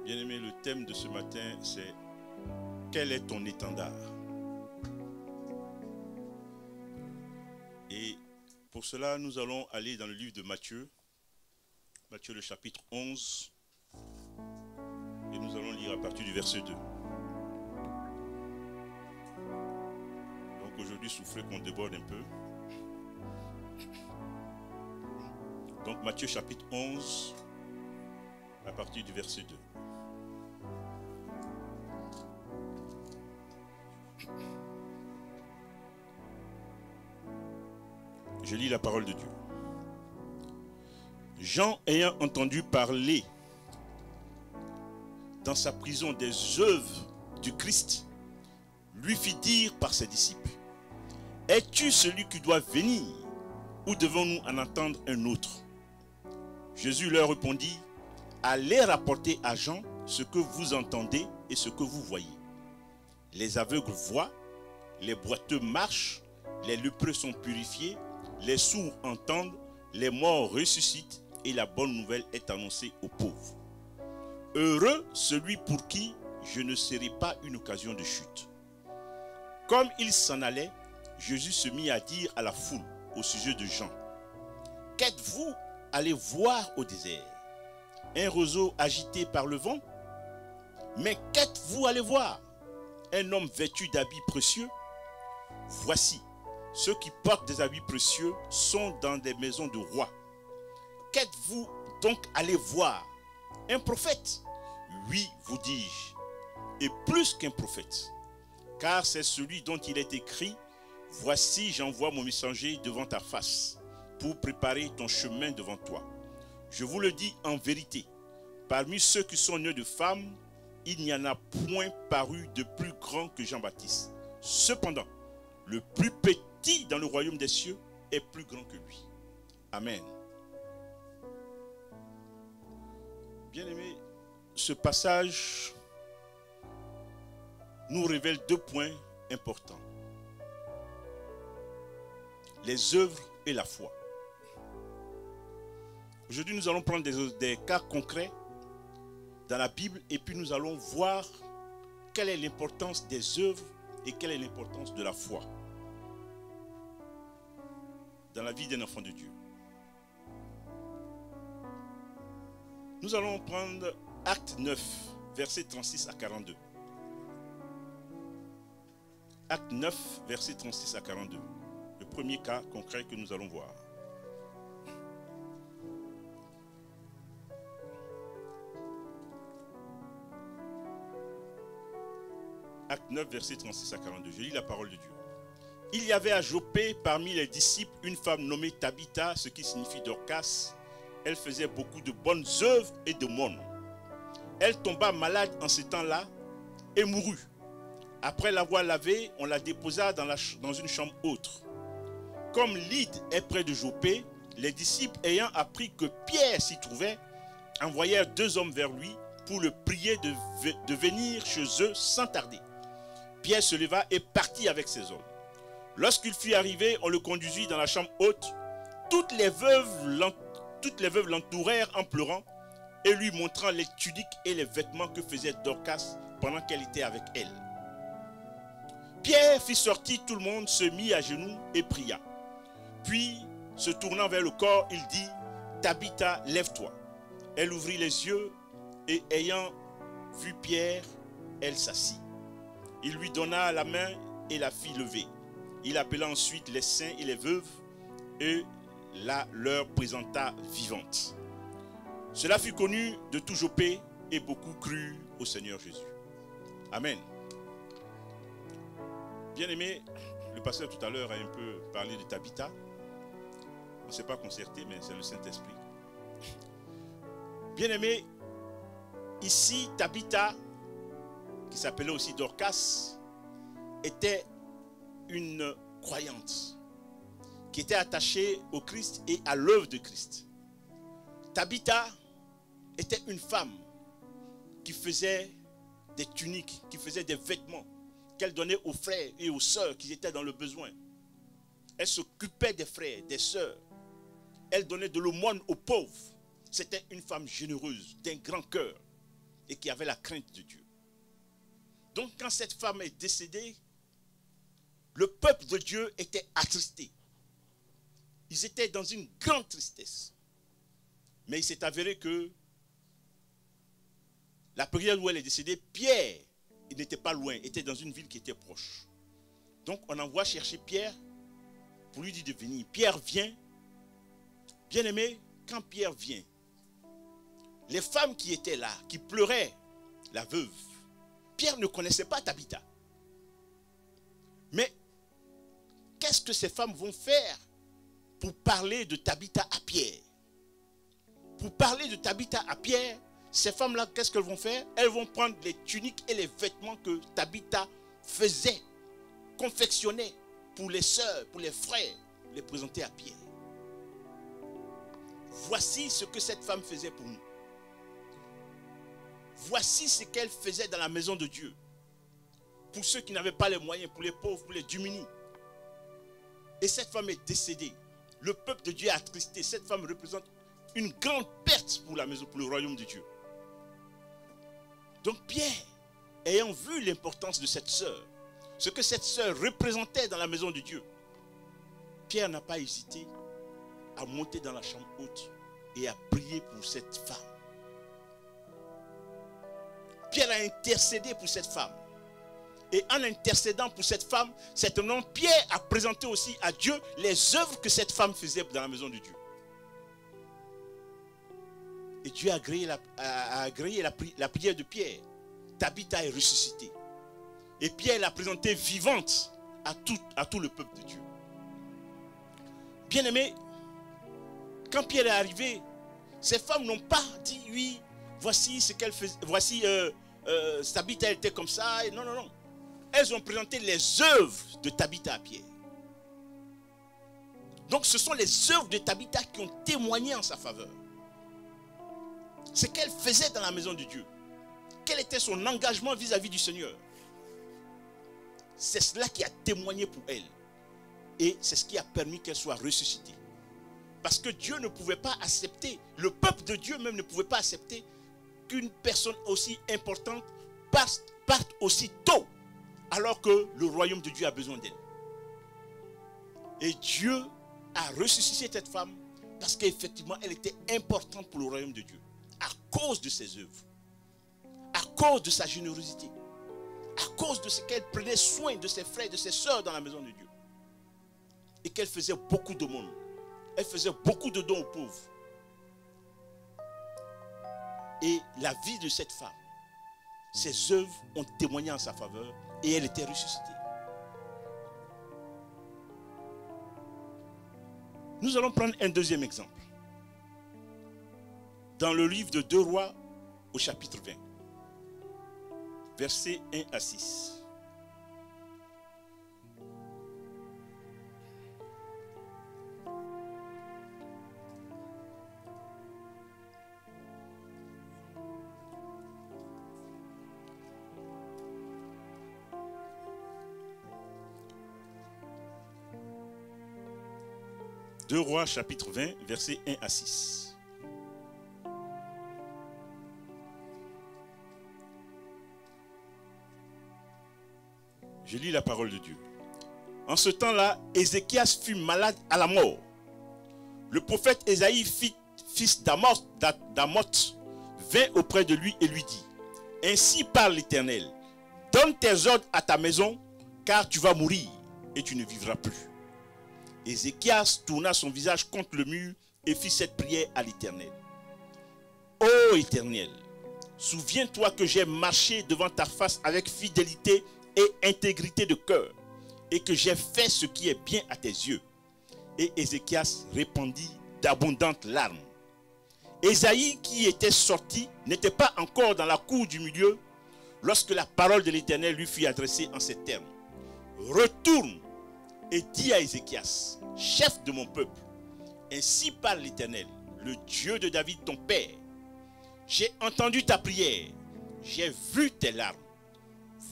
Bien-aimé, le thème de ce matin, c'est « Quel est ton étendard ?» Et pour cela, nous allons aller dans le livre de Matthieu, Matthieu le chapitre 11, et nous allons lire à partir du verset 2. Donc aujourd'hui, souffrez qu'on déborde un peu. Donc Matthieu chapitre 11, à partir du verset 2. Je lis la parole de Dieu. Jean, ayant entendu parler dans sa prison des œuvres du Christ, lui fit dire par ses disciples: es-tu celui qui doit venir, ou devons-nous en entendre un autre? Jésus leur répondit: allez rapporter à Jean ce que vous entendez et ce que vous voyez. Les aveugles voient, les boiteux marchent, les lépreux sont purifiés, les sourds entendent, les morts ressuscitent et la bonne nouvelle est annoncée aux pauvres. Heureux celui pour qui je ne serai pas une occasion de chute. Comme il s'en allait, Jésus se mit à dire à la foule au sujet de Jean: qu'êtes-vous allé voir au désert? Un roseau agité par le vent? Mais qu'êtes-vous allé voir? Un homme vêtu d'habits précieux? Voici, ceux qui portent des habits précieux sont dans des maisons de rois. Qu'êtes-vous donc allé voir? Un prophète? Oui, vous dis-je, et plus qu'un prophète. Car c'est celui dont il est écrit: voici, j'envoie mon messager devant ta face, pour préparer ton chemin devant toi. Je vous le dis en vérité, parmi ceux qui sont nés de femmes, il n'y en a point paru de plus grand que Jean-Baptiste. Cependant, le plus petit dans le royaume des cieux est plus grand que lui. Amen. Bien-aimés, ce passage nous révèle deux points importants: les œuvres et la foi. Aujourd'hui, nous allons prendre des cas concrets dans la Bible et puis nous allons voir quelle est l'importance des œuvres et quelle est l'importance de la foi dans la vie d'un enfant de Dieu. Nous allons prendre Acte 9, versets 36 à 42. Acte 9, versets 36 à 42. Le premier cas concret que nous allons voir. Acte 9, versets 36 à 42. Je lis la parole de Dieu. Il y avait à Joppé parmi les disciples une femme nommée Tabitha, ce qui signifie Dorcas. Elle faisait beaucoup de bonnes œuvres et de mônes. Elle tomba malade en ce temps-là et mourut. Après l'avoir lavée, on la déposa dans une chambre autre. Comme Lyde est près de Joppé, les disciples ayant appris que Pierre s'y trouvait, envoyèrent 2 hommes vers lui pour le prier de venir chez eux sans tarder. Pierre se leva et partit avec ses hommes. Lorsqu'il fut arrivé, on le conduisit dans la chambre haute. Toutes les veuves l'entourèrent en pleurant et lui montrant les tuniques et les vêtements que faisait Dorcas pendant qu'elle était avec elle. Pierre fit sortir tout le monde, se mit à genoux et pria. Puis, se tournant vers le corps, il dit: Tabitha, lève-toi. Elle ouvrit les yeux et ayant vu Pierre, elle s'assit. Il lui donna la main et la fit lever. Il appela ensuite les saints et les veuves et la leur présenta vivante. Cela fut connu de tout Joppé et beaucoup crurent au Seigneur Jésus. Amen. Bien-aimé, le pasteur tout à l'heure a un peu parlé de Tabitha. On ne s'est pas concerté, mais c'est le Saint-Esprit. Bien-aimé, ici Tabitha, qui s'appelait aussi Dorcas, était une croyante qui était attachée au Christ et à l'œuvre de Christ. Tabitha était une femme qui faisait des tuniques, qui faisait des vêtements qu'elle donnait aux frères et aux sœurs qui étaient dans le besoin. Elle s'occupait des frères, des sœurs. Elle donnait de l'aumône aux pauvres. C'était une femme généreuse, d'un grand cœur. et qui avait la crainte de Dieu. Donc quand cette femme est décédée, le peuple de Dieu était attristé. Ils étaient dans une grande tristesse. Mais il s'est avéré que la période où elle est décédée, Pierre, il n'était pas loin, était dans une ville qui était proche. Donc on envoie chercher Pierre pour lui dire de venir. Pierre vient. Bien aimé, quand Pierre vient, les femmes qui étaient là, qui pleuraient, la veuve, Pierre ne connaissait pas Tabitha. Mais qu'est-ce que ces femmes vont faire pour parler de Tabitha à Pierre? Pour parler de Tabitha à Pierre, ces femmes-là, qu'est-ce qu'elles vont faire? Elles vont prendre les tuniques et les vêtements que Tabitha faisait, confectionnait pour les sœurs, pour les frères, les présenter à Pierre. Voici ce que cette femme faisait pour nous. Voici ce qu'elle faisait dans la maison de Dieu. Pour ceux qui n'avaient pas les moyens, pour les pauvres, pour les démunis. Et cette femme est décédée. Le peuple de Dieu est attristé. Cette femme représente une grande perte pour la maison, pour le royaume de Dieu. Donc Pierre, ayant vu l'importance de cette sœur, ce que cette sœur représentait dans la maison de Dieu, Pierre n'a pas hésité à monter dans la chambre haute et à prier pour cette femme. Pierre a intercédé pour cette femme. Et en intercédant pour cette femme, certainement Pierre a présenté aussi à Dieu les œuvres que cette femme faisait dans la maison de Dieu. Et Dieu a agréé la prière de Pierre. Tabitha est ressuscitée. Et Pierre l'a présentée vivante à tout le peuple de Dieu. Bien-aimé, quand Pierre est arrivé, ces femmes n'ont pas dit, oui, voici ce qu'elle faisait, voici Tabitha était comme ça. Non, non, non. Elles ont présenté les œuvres de Tabitha à Pierre. Donc ce sont les œuvres de Tabitha qui ont témoigné en sa faveur. Ce qu'elle faisait dans la maison de Dieu. Quel était son engagement vis-à-vis du Seigneur. C'est cela qui a témoigné pour elle. Et c'est ce qui a permis qu'elle soit ressuscitée. Parce que Dieu ne pouvait pas accepter, le peuple de Dieu même ne pouvait pas accepter qu'une personne aussi importante parte aussi tôt, alors que le royaume de Dieu a besoin d'elle. Et Dieu a ressuscité cette femme parce qu'effectivement elle était importante pour le royaume de Dieu. À cause de ses œuvres, à cause de sa générosité, à cause de ce qu'elle prenait soin de ses frères et de ses sœurs dans la maison de Dieu. Et qu'elle faisait beaucoup de monde. Elle faisait beaucoup de dons aux pauvres. Et la vie de cette femme, ses œuvres ont témoigné en sa faveur et elle était ressuscitée. Nous allons prendre un deuxième exemple. Dans le livre de 2 Rois au chapitre 20, versets 1 à 6. Deux Rois chapitre 20, versets 1 à 6. Je lis la parole de Dieu. En ce temps-là, Ézéchias fut malade à la mort. Le prophète Ésaïe, fils d'Amoth, vint auprès de lui et lui dit: Ainsi parle l'Éternel, donne tes ordres à ta maison, car tu vas mourir et tu ne vivras plus. Ézéchias tourna son visage contre le mur et fit cette prière à l'Éternel. Ô Éternel, souviens-toi que j'ai marché devant ta face avec fidélité et intégrité de cœur, et que j'ai fait ce qui est bien à tes yeux. Et Ézéchias répandit d'abondantes larmes. Ésaïe, qui était sorti, n'était pas encore dans la cour du milieu, lorsque la parole de l'Éternel lui fut adressée en ces termes: Retourne et dis à Ézéchias, chef de mon peuple, ainsi parle l'Éternel, le Dieu de David ton père. J'ai entendu ta prière, j'ai vu tes larmes.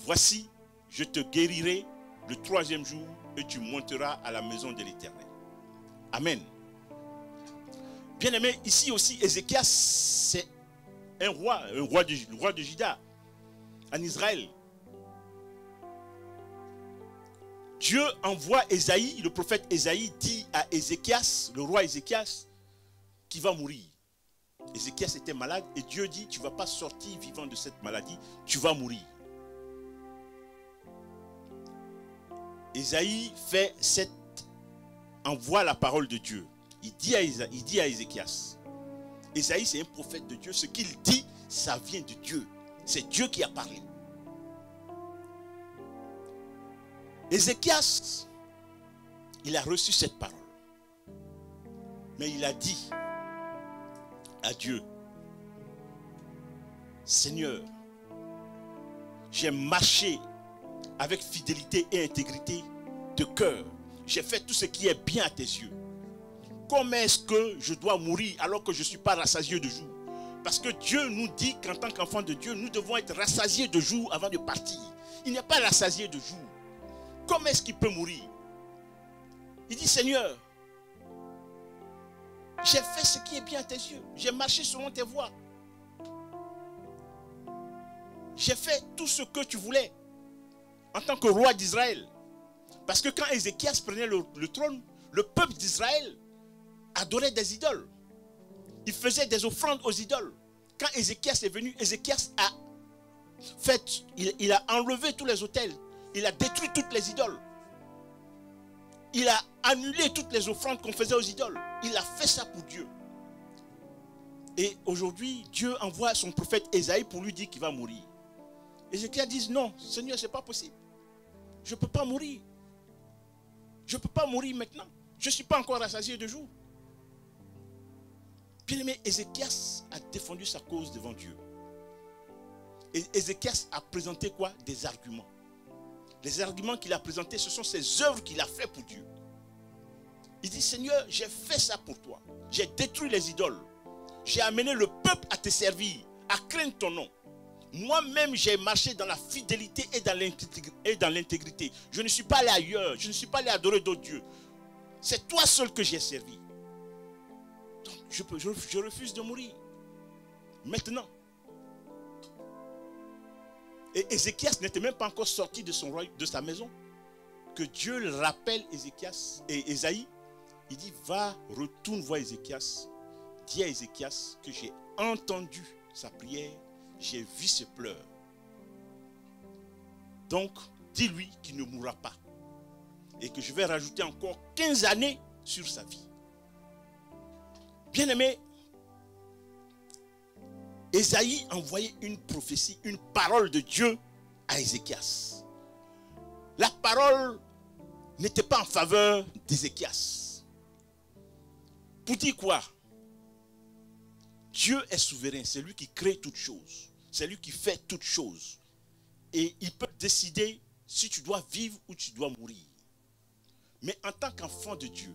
Voici, je te guérirai le 3e jour et tu monteras à la maison de l'Éternel. Amen. Bien-aimé, ici aussi, Ézéchias un roi, le roi de Juda, en Israël. Dieu envoie Ésaïe, le prophète Ésaïe dit à Ézéchias, le roi Ézéchias, qu'il va mourir. Ézéchias était malade et Dieu dit, tu ne vas pas sortir vivant de cette maladie, tu vas mourir. Ésaïe envoie la parole de Dieu. Il dit à Ézéchias. Ésaïe, c'est un prophète de Dieu. Ce qu'il dit, ça vient de Dieu. C'est Dieu qui a parlé. Ézéchias, il a reçu cette parole. Mais il a dit à Dieu, Seigneur, j'ai marché avec fidélité et intégrité de cœur. J'ai fait tout ce qui est bien à tes yeux. Comment est-ce que je dois mourir alors que je ne suis pas rassasié de jour? Parce que Dieu nous dit qu'en tant qu'enfant de Dieu, nous devons être rassasiés de jour avant de partir. Il n'est pas rassasié de jour. Comment est-ce qu'il peut mourir? Il dit, Seigneur, j'ai fait ce qui est bien à tes yeux. J'ai marché selon tes voies. J'ai fait tout ce que tu voulais en tant que roi d'Israël. Parce que quand Ézéchias prenait le trône, le peuple d'Israël adorait des idoles. Il faisait des offrandes aux idoles. Quand Ézéchias est venu, Ézéchias a fait, il a enlevé tous les autels. Il a détruit toutes les idoles. Il a annulé toutes les offrandes qu'on faisait aux idoles. Il a fait ça pour Dieu. Et aujourd'hui, Dieu envoie son prophète Ésaïe pour lui dire qu'il va mourir. Ézéchias dit, non, Seigneur, ce n'est pas possible. Je ne peux pas mourir. Je ne peux pas mourir maintenant. Je ne suis pas encore rassasié de jour. Bien-aimé, Ézéchias a défendu sa cause devant Dieu. Et Ézéchias a présenté quoi? Des arguments. Les arguments qu'il a présentés, ce sont ses œuvres qu'il a fait pour Dieu. Il dit, Seigneur, j'ai fait ça pour toi. J'ai détruit les idoles. J'ai amené le peuple à te servir, à craindre ton nom. Moi-même, j'ai marché dans la fidélité et dans l'intégrité. Je ne suis pas allé ailleurs. Je ne suis pas allé adorer d'autres dieux. C'est toi seul que j'ai servi. Donc, je refuse de mourir. Maintenant. Et Ézéchias n'était même pas encore sorti de sa maison. Que Dieu le rappelle Ézéchias et Ésaïe. Il dit, va, retourne voir Ézéchias. Dis à Ézéchias que j'ai entendu sa prière. J'ai vu ses pleurs. Donc, dis-lui qu'il ne mourra pas. Et que je vais rajouter encore 15 années sur sa vie. Bien-aimé, Ésaïe envoyait une prophétie, une parole de Dieu à Ézéchias. La parole n'était pas en faveur d'Ézéchias. Pour dire quoi? Dieu est souverain, c'est lui qui crée toutes choses. C'est lui qui fait toutes choses. Et il peut décider si tu dois vivre ou tu dois mourir. Mais en tant qu'enfant de Dieu,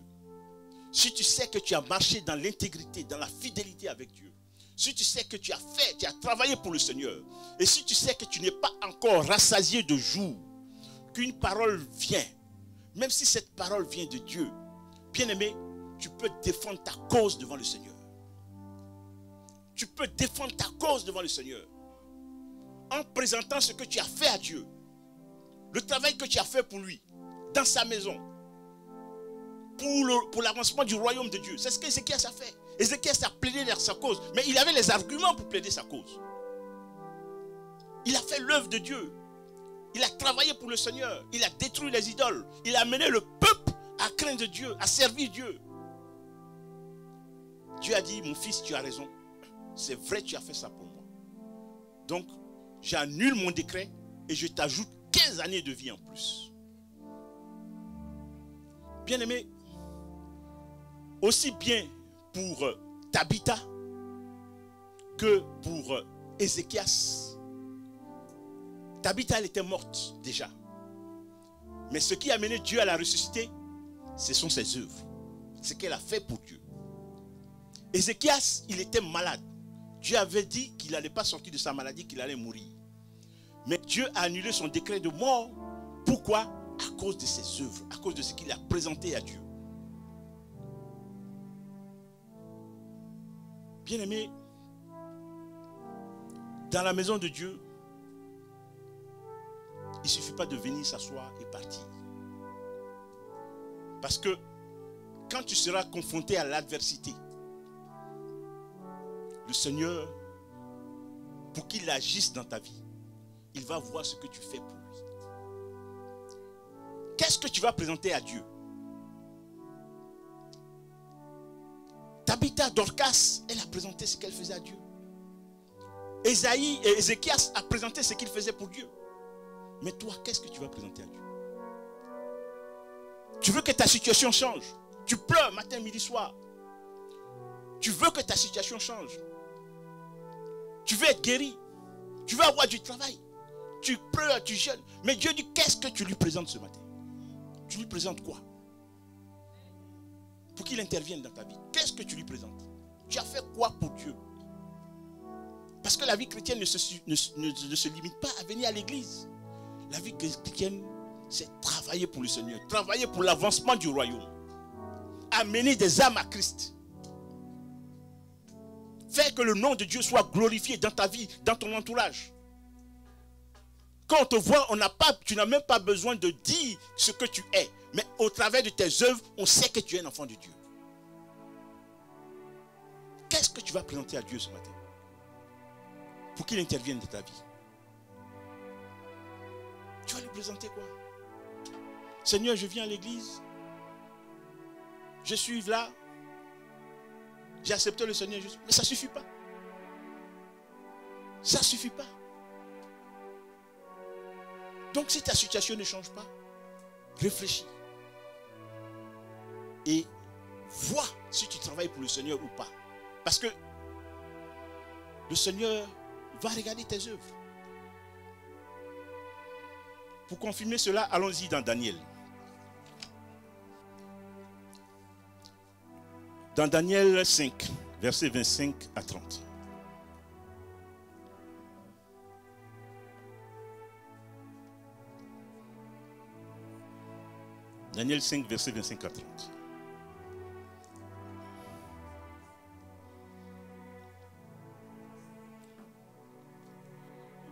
si tu sais que tu as marché dans l'intégrité, dans la fidélité avec Dieu, si tu sais que tu as travaillé pour le Seigneur, et si tu sais que tu n'es pas encore rassasié de jour, qu'une parole vient, même si cette parole vient de Dieu, bien-aimé, tu peux défendre ta cause devant le Seigneur. Tu peux défendre ta cause devant le Seigneur en présentant ce que tu as fait à Dieu, le travail que tu as fait pour lui, dans sa maison, pour l'avancement du royaume de Dieu. C'est ce qu'Ézéchias a fait. Ézéchias a plaidé dans sa cause, mais il avait les arguments pour plaider sa cause. Il a fait l'œuvre de Dieu. Il a travaillé pour le Seigneur. Il a détruit les idoles. Il a amené le peuple à craindre Dieu, à servir Dieu. Dieu a dit, mon fils, tu as raison. C'est vrai, tu as fait ça pour moi. Donc, j'annule mon décret et je t'ajoute 15 années de vie en plus. Bien-aimé, aussi bien pour Tabitha que pour Ézéchias. Tabitha, elle était morte déjà. Mais ce qui a amené Dieu à la ressusciter, ce sont ses œuvres. Ce qu'elle a fait pour Dieu. Ézéchias, il était malade. Dieu avait dit qu'il n'allait pas sortir de sa maladie, qu'il allait mourir. Mais Dieu a annulé son décret de mort. Pourquoi? À cause de ses œuvres, à cause de ce qu'il a présenté à Dieu. Bien-aimé, Dans la maison de Dieu, il ne suffit pas de venir s'asseoir et partir. Parce que quand tu seras confronté à l'adversité, le Seigneur, pour qu'il agisse dans ta vie, il va voir ce que tu fais pour lui. Qu'est-ce que tu vas présenter à Dieu? Tabitha, Dorcas, elle a présenté ce qu'elle faisait à Dieu. Ésaïe et Ézéchias a présenté ce qu'il faisait pour Dieu. Mais toi, qu'est-ce que tu vas présenter à Dieu? Tu veux que ta situation change. Tu pleures matin, midi, soir. Tu veux que ta situation change. Tu veux être guéri. Tu veux avoir du travail. Tu pleures, tu jeûnes. Mais Dieu dit, qu'est-ce que tu lui présentes ce matin? Tu lui présentes quoi? Pour qu'il intervienne dans ta vie. Qu'est-ce que tu lui présentes? Tu as fait quoi pour Dieu? Parce que la vie chrétienne ne se limite pas à venir à l'église. La vie chrétienne, c'est travailler pour le Seigneur. Travailler pour l'avancement du royaume. Amener des âmes à Christ. Faire que le nom de Dieu soit glorifié dans ta vie, dans ton entourage. Quand on te voit, tu n'as même pas besoin de dire ce que tu es. Mais au travers de tes œuvres, on sait que tu es un enfant de Dieu. Qu'est-ce que tu vas présenter à Dieu ce matin? Pour qu'il intervienne dans ta vie. Tu vas lui présenter quoi? Seigneur, je viens à l'église. Je suis là. J'ai accepté le Seigneur. Mais ça ne suffit pas. Ça ne suffit pas. Donc si ta situation ne change pas, réfléchis. Et vois si tu travailles pour le Seigneur ou pas. Parce que le Seigneur va regarder tes œuvres. Pour confirmer cela, allons-y dans Daniel. Dans Daniel 5, versets 25 à 30. Daniel 5, versets 25 à 30.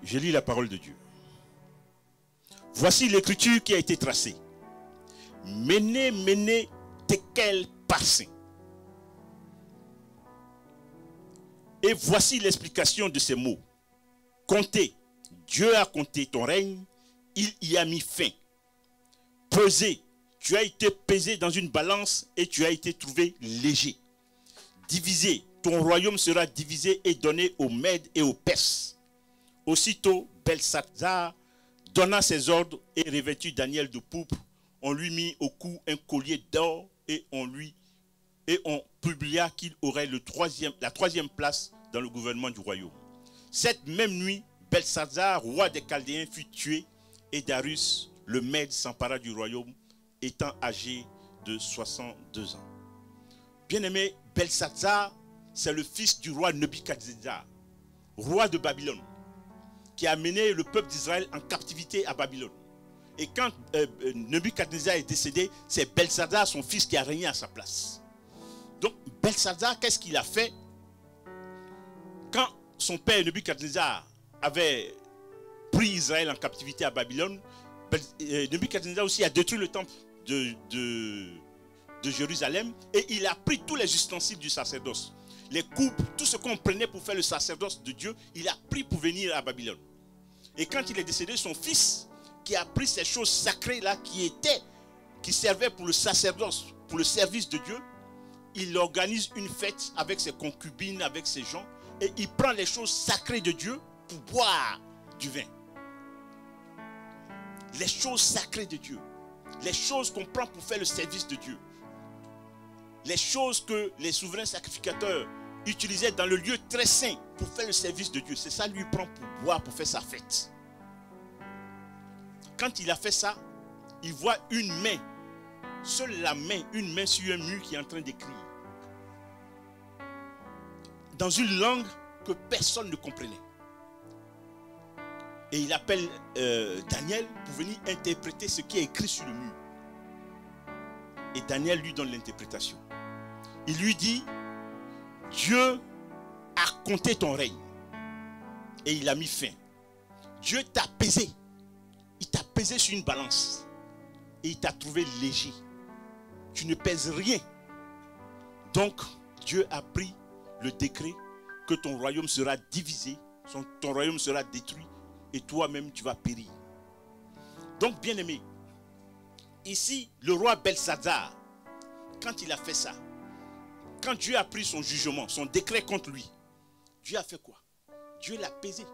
Je lis la parole de Dieu. Voici l'écriture qui a été tracée. Méné, méné, tekel, parsin. Et voici l'explication de ces mots. Comptez, Dieu a compté ton règne, il y a mis fin. Pesé, tu as été pesé dans une balance et tu as été trouvé léger. Divisé, ton royaume sera divisé et donné aux Mèdes et aux Perses. Aussitôt, Belshazzar donna ses ordres et revêtit Daniel de pourpre. On lui mit au cou un collier d'or et on publia qu'il aurait la troisième place dans le gouvernement du royaume. Cette même nuit, Belshazzar, roi des Chaldéens, fut tué et Darius, le Mède, s'empara du royaume, étant âgé de 62 ans. Bien-aimé, Belshazzar, c'est le fils du roi Nebuchadnezzar, roi de Babylone, qui a mené le peuple d'Israël en captivité à Babylone. Et quand Nebuchadnezzar est décédé, c'est Belshazzar, son fils, qui a régné à sa place. Donc, Belshazzar, qu'est-ce qu'il a fait? Quand son père Nebuchadnezzar avait pris Israël en captivité à Babylone, Nebuchadnezzar aussi a détruit le temple de Jérusalem et il a pris tous les ustensiles du sacerdoce. Les coupes, tout ce qu'on prenait pour faire le sacerdoce de Dieu, il a pris pour venir à Babylone. Et quand il est décédé, son fils, qui a pris ces choses sacrées là, qui servaient pour le sacerdoce, pour le service de Dieu, il organise une fête avec ses concubines, avec ses gens, et il prend les choses sacrées de Dieu pour boire du vin. Les choses sacrées de Dieu, les choses qu'on prend pour faire le service de Dieu, les choses que les souverains sacrificateurs utilisaient dans le lieu très saint pour faire le service de Dieu, c'est ça lui prend pour boire, pour faire sa fête. Quand il a fait ça, il voit une main, seule la main, une main sur un mur qui est en train d'écrire. Dans une langue que personne ne comprenait. Et il appelle Daniel pour venir interpréter ce qui est écrit sur le mur. Et Daniel lui donne l'interprétation. Il lui dit, Dieu a compté ton règne. et il a mis fin. Dieu t'a pesé. Il t'a pesé sur une balance. Et il t'a trouvé léger. Tu ne pèses rien. Donc, Dieu a pris le décret que ton royaume sera divisé, ton royaume sera détruit et toi-même tu vas périr. Donc, bien-aimé, ici, le roi Belshazzar, quand il a fait ça, quand Dieu a pris son jugement, son décret contre lui, Dieu a fait quoi? Dieu l'a pesé.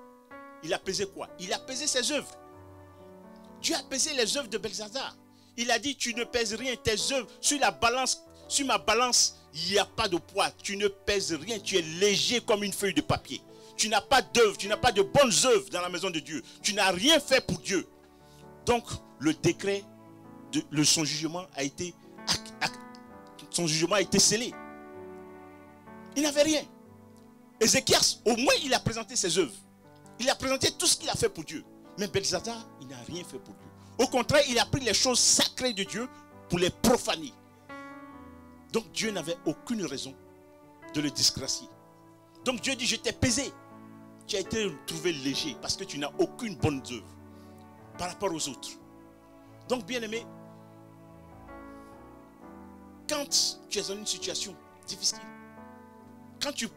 Il a pesé quoi? Il a pesé ses œuvres. Dieu a pesé les œuvres de Belshazzar. Il a dit, tu ne pèses rien, tes œuvres, sur ma balance, il n'y a pas de poids. Tu ne pèses rien, tu es léger comme une feuille de papier. Tu n'as pas d'œuvres, tu n'as pas de bonnes œuvres dans la maison de Dieu. Tu n'as rien fait pour Dieu. Donc, le décret, son jugement a été scellé. Il n'avait rien. Ézéchias, au moins, il a présenté ses œuvres. Il a présenté tout ce qu'il a fait pour Dieu. Mais Belshazzar, il n'a rien fait pour Dieu. Au contraire, il a pris les choses sacrées de Dieu pour les profaner. Donc Dieu n'avait aucune raison de le disgracier. Donc Dieu dit, je t'ai pesé. Tu as été trouvé léger parce que tu n'as aucune bonne œuvre par rapport aux autres. Donc bien aimé, quand tu es dans une situation difficile, quand tu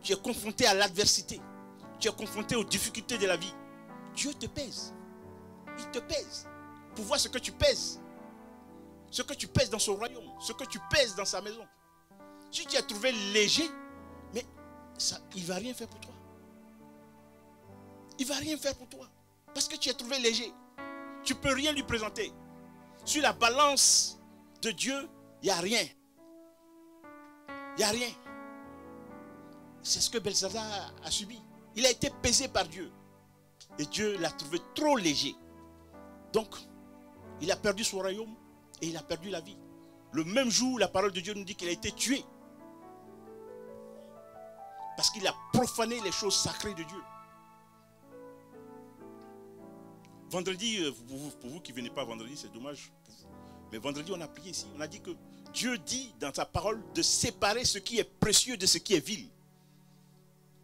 es confronté à l'adversité, tu es confronté aux difficultés de la vie, Dieu te pèse. Il te pèse pour voir ce que tu pèses. Ce que tu pèses dans son royaume, ce que tu pèses dans sa maison. Si tu es trouvé léger, mais ça, il ne va rien faire pour toi. Il ne va rien faire pour toi. Parce que tu es trouvé léger. Tu ne peux rien lui présenter. Sur la balance de Dieu, il n'y a rien. Il n'y a rien. C'est ce que Belshazzar a subi. Il a été pesé par Dieu. Et Dieu l'a trouvé trop léger. Donc, il a perdu son royaume et il a perdu la vie. Le même jour, la parole de Dieu nous dit qu'il a été tué. Parce qu'il a profané les choses sacrées de Dieu. Vendredi, pour vous qui ne venez pas vendredi, c'est dommage pour vous. Mais vendredi, on a prié ici. On a dit que Dieu dit dans sa parole de séparer ce qui est précieux de ce qui est vil.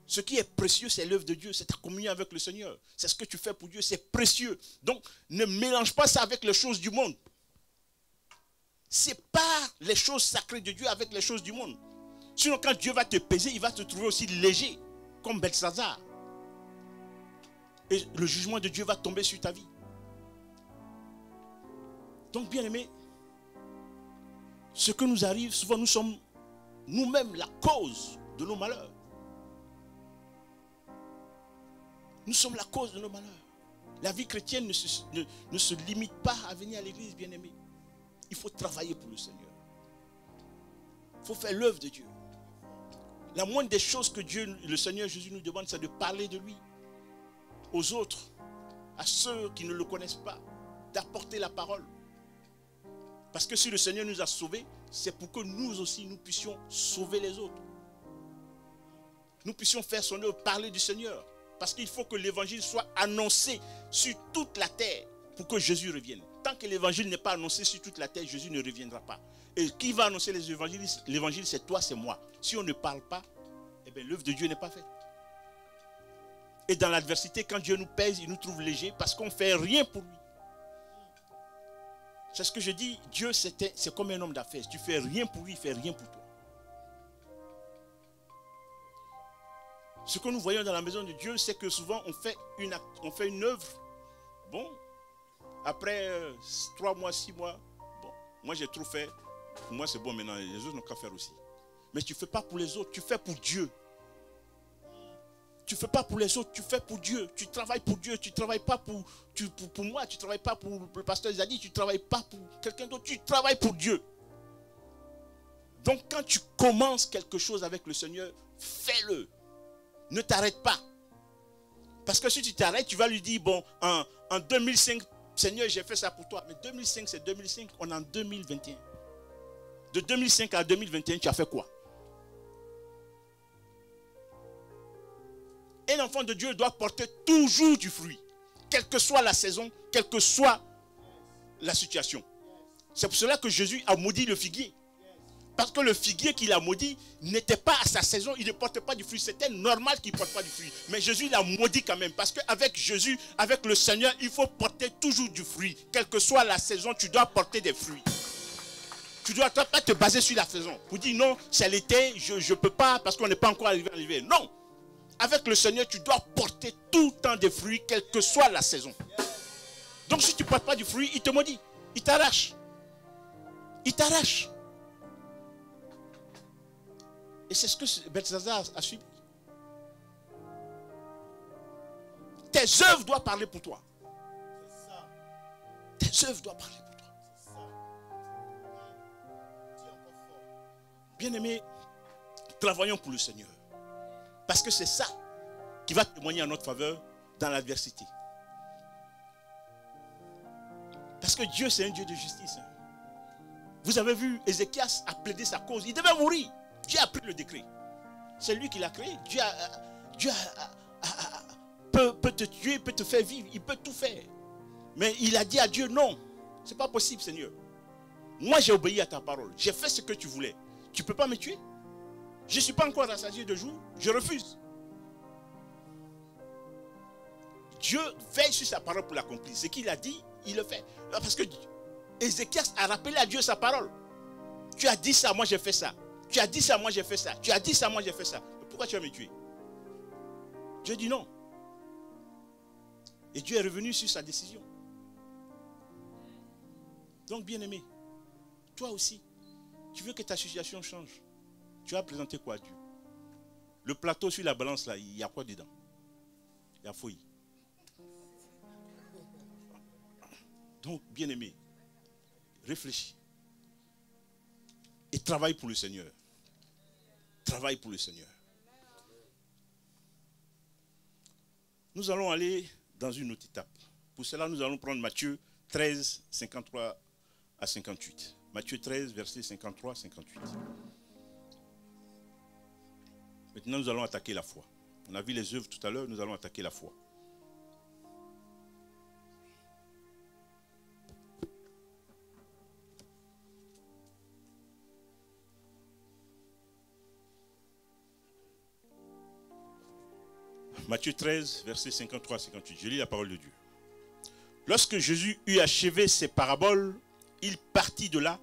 Ce qui est précieux, c'est l'œuvre de Dieu, c'est ta communion avec le Seigneur. C'est ce que tu fais pour Dieu, c'est précieux. Donc, ne mélange pas ça avec les choses du monde. Sépare les choses sacrées de Dieu avec les choses du monde. Sinon, quand Dieu va te peser, il va te trouver aussi léger, comme Belshazzar. Et le jugement de Dieu va tomber sur ta vie. Donc, bien aimé, ce que nous arrive, souvent nous sommes nous-mêmes la cause de nos malheurs. Nous sommes la cause de nos malheurs. La vie chrétienne ne se limite pas à venir à l'église, bien-aimé. Il faut travailler pour le Seigneur. Il faut faire l'œuvre de Dieu. La moindre des choses que Dieu, le Seigneur Jésus nous demande, c'est de parler de lui aux autres, à ceux qui ne le connaissent pas, d'apporter la parole. Parce que si le Seigneur nous a sauvés, c'est pour que nous aussi, nous puissions sauver les autres. Nous puissions faire son œuvre, parler du Seigneur. Parce qu'il faut que l'évangile soit annoncé sur toute la terre pour que Jésus revienne. Tant que l'évangile n'est pas annoncé sur toute la terre, Jésus ne reviendra pas. Et qui va annoncer les évangiles? L'évangile, c'est toi, c'est moi. Si on ne parle pas, eh bien, l'œuvre de Dieu n'est pas faite. Et dans l'adversité, quand Dieu nous pèse, il nous trouve légers parce qu'on ne fait rien pour lui. C'est ce que je dis, Dieu c'est comme un homme d'affaires. Si tu ne fais rien pour lui, il ne fait rien pour toi. Ce que nous voyons dans la maison de Dieu, c'est que souvent on fait une œuvre. Bon, après 3 mois, 6 mois, bon, moi j'ai trop fait. Pour moi c'est bon maintenant, les autres n'ont qu'à faire aussi. Mais tu ne fais pas pour les autres, tu fais pour Dieu. Tu ne fais pas pour les autres, tu fais pour Dieu. Tu travailles pour Dieu, tu ne travailles pas pour moi, tu ne travailles pas pour le pasteur Zadi, tu ne travailles pas pour quelqu'un d'autre, tu travailles pour Dieu. Donc quand tu commences quelque chose avec le Seigneur, fais-le. Ne t'arrête pas. Parce que si tu t'arrêtes, tu vas lui dire, bon, en 2005, Seigneur, j'ai fait ça pour toi. Mais 2005, c'est 2005, on est en 2021. De 2005 à 2021, tu as fait quoi? Un enfant de Dieu doit porter toujours du fruit. Quelle que soit la saison, quelle que soit la situation. C'est pour cela que Jésus a maudit le figuier. Parce que le figuier qu'il a maudit n'était pas à sa saison, il ne portait pas du fruit. C'était normal qu'il ne porte pas du fruit. Mais Jésus l'a maudit quand même. Parce qu'avec Jésus, avec le Seigneur, il faut porter toujours du fruit. Quelle que soit la saison, tu dois porter des fruits. Tu ne dois pas te baser sur la saison. Pour dire non, c'est l'été, je ne peux pas parce qu'on n'est pas encore arrivé à l'hiver. Non. Avec le Seigneur, tu dois porter tout le temps des fruits, quelle que soit la saison. Donc si tu ne portes pas du fruit, il te maudit. Il t'arrache. Il t'arrache. Et c'est ce que Belzazar a subi. Tes œuvres doivent parler pour toi. Tes œuvres doivent parler pour toi. Bien-aimés, travaillons pour le Seigneur. Parce que c'est ça qui va témoigner en notre faveur dans l'adversité. Parce que Dieu, c'est un Dieu de justice. Vous avez vu, Ézéchias a plaidé sa cause. Il devait mourir. Dieu a pris le décret. C'est lui qui l'a créé. Dieu peut te tuer, peut te faire vivre. Il peut tout faire. Mais il a dit à Dieu, non, ce n'est pas possible, Seigneur. Moi, j'ai obéi à ta parole. J'ai fait ce que tu voulais. Tu ne peux pas me tuer. Je ne suis pas encore rassasié de jour. Je refuse. Dieu veille sur sa parole pour l'accomplir. Ce qu'il a dit, il le fait. Parce que Ézéchias a rappelé à Dieu sa parole. Tu as dit ça, moi j'ai fait ça. Tu as dit ça, moi j'ai fait ça. Tu as dit ça, moi j'ai fait ça. Pourquoi tu vas me tuer? Dieu dit non. Et Dieu est revenu sur sa décision. Donc bien aimé, toi aussi, tu veux que ta situation change. Tu vas présenter quoi à Dieu? Le plateau sur la balance là, il y a quoi dedans? Il y a fouille. Donc bien aimé, réfléchis. Et travaille pour le Seigneur. Travaille pour le Seigneur. Nous allons aller dans une autre étape. Pour cela, nous allons prendre Matthieu 13, 53 à 58. Matthieu 13, versets 53 à 58. Maintenant, nous allons attaquer la foi. On a vu les œuvres tout à l'heure, nous allons attaquer la foi. Matthieu 13, versets 53 à 58. Je lis la parole de Dieu. Lorsque Jésus eut achevé ses paraboles, il partit de là.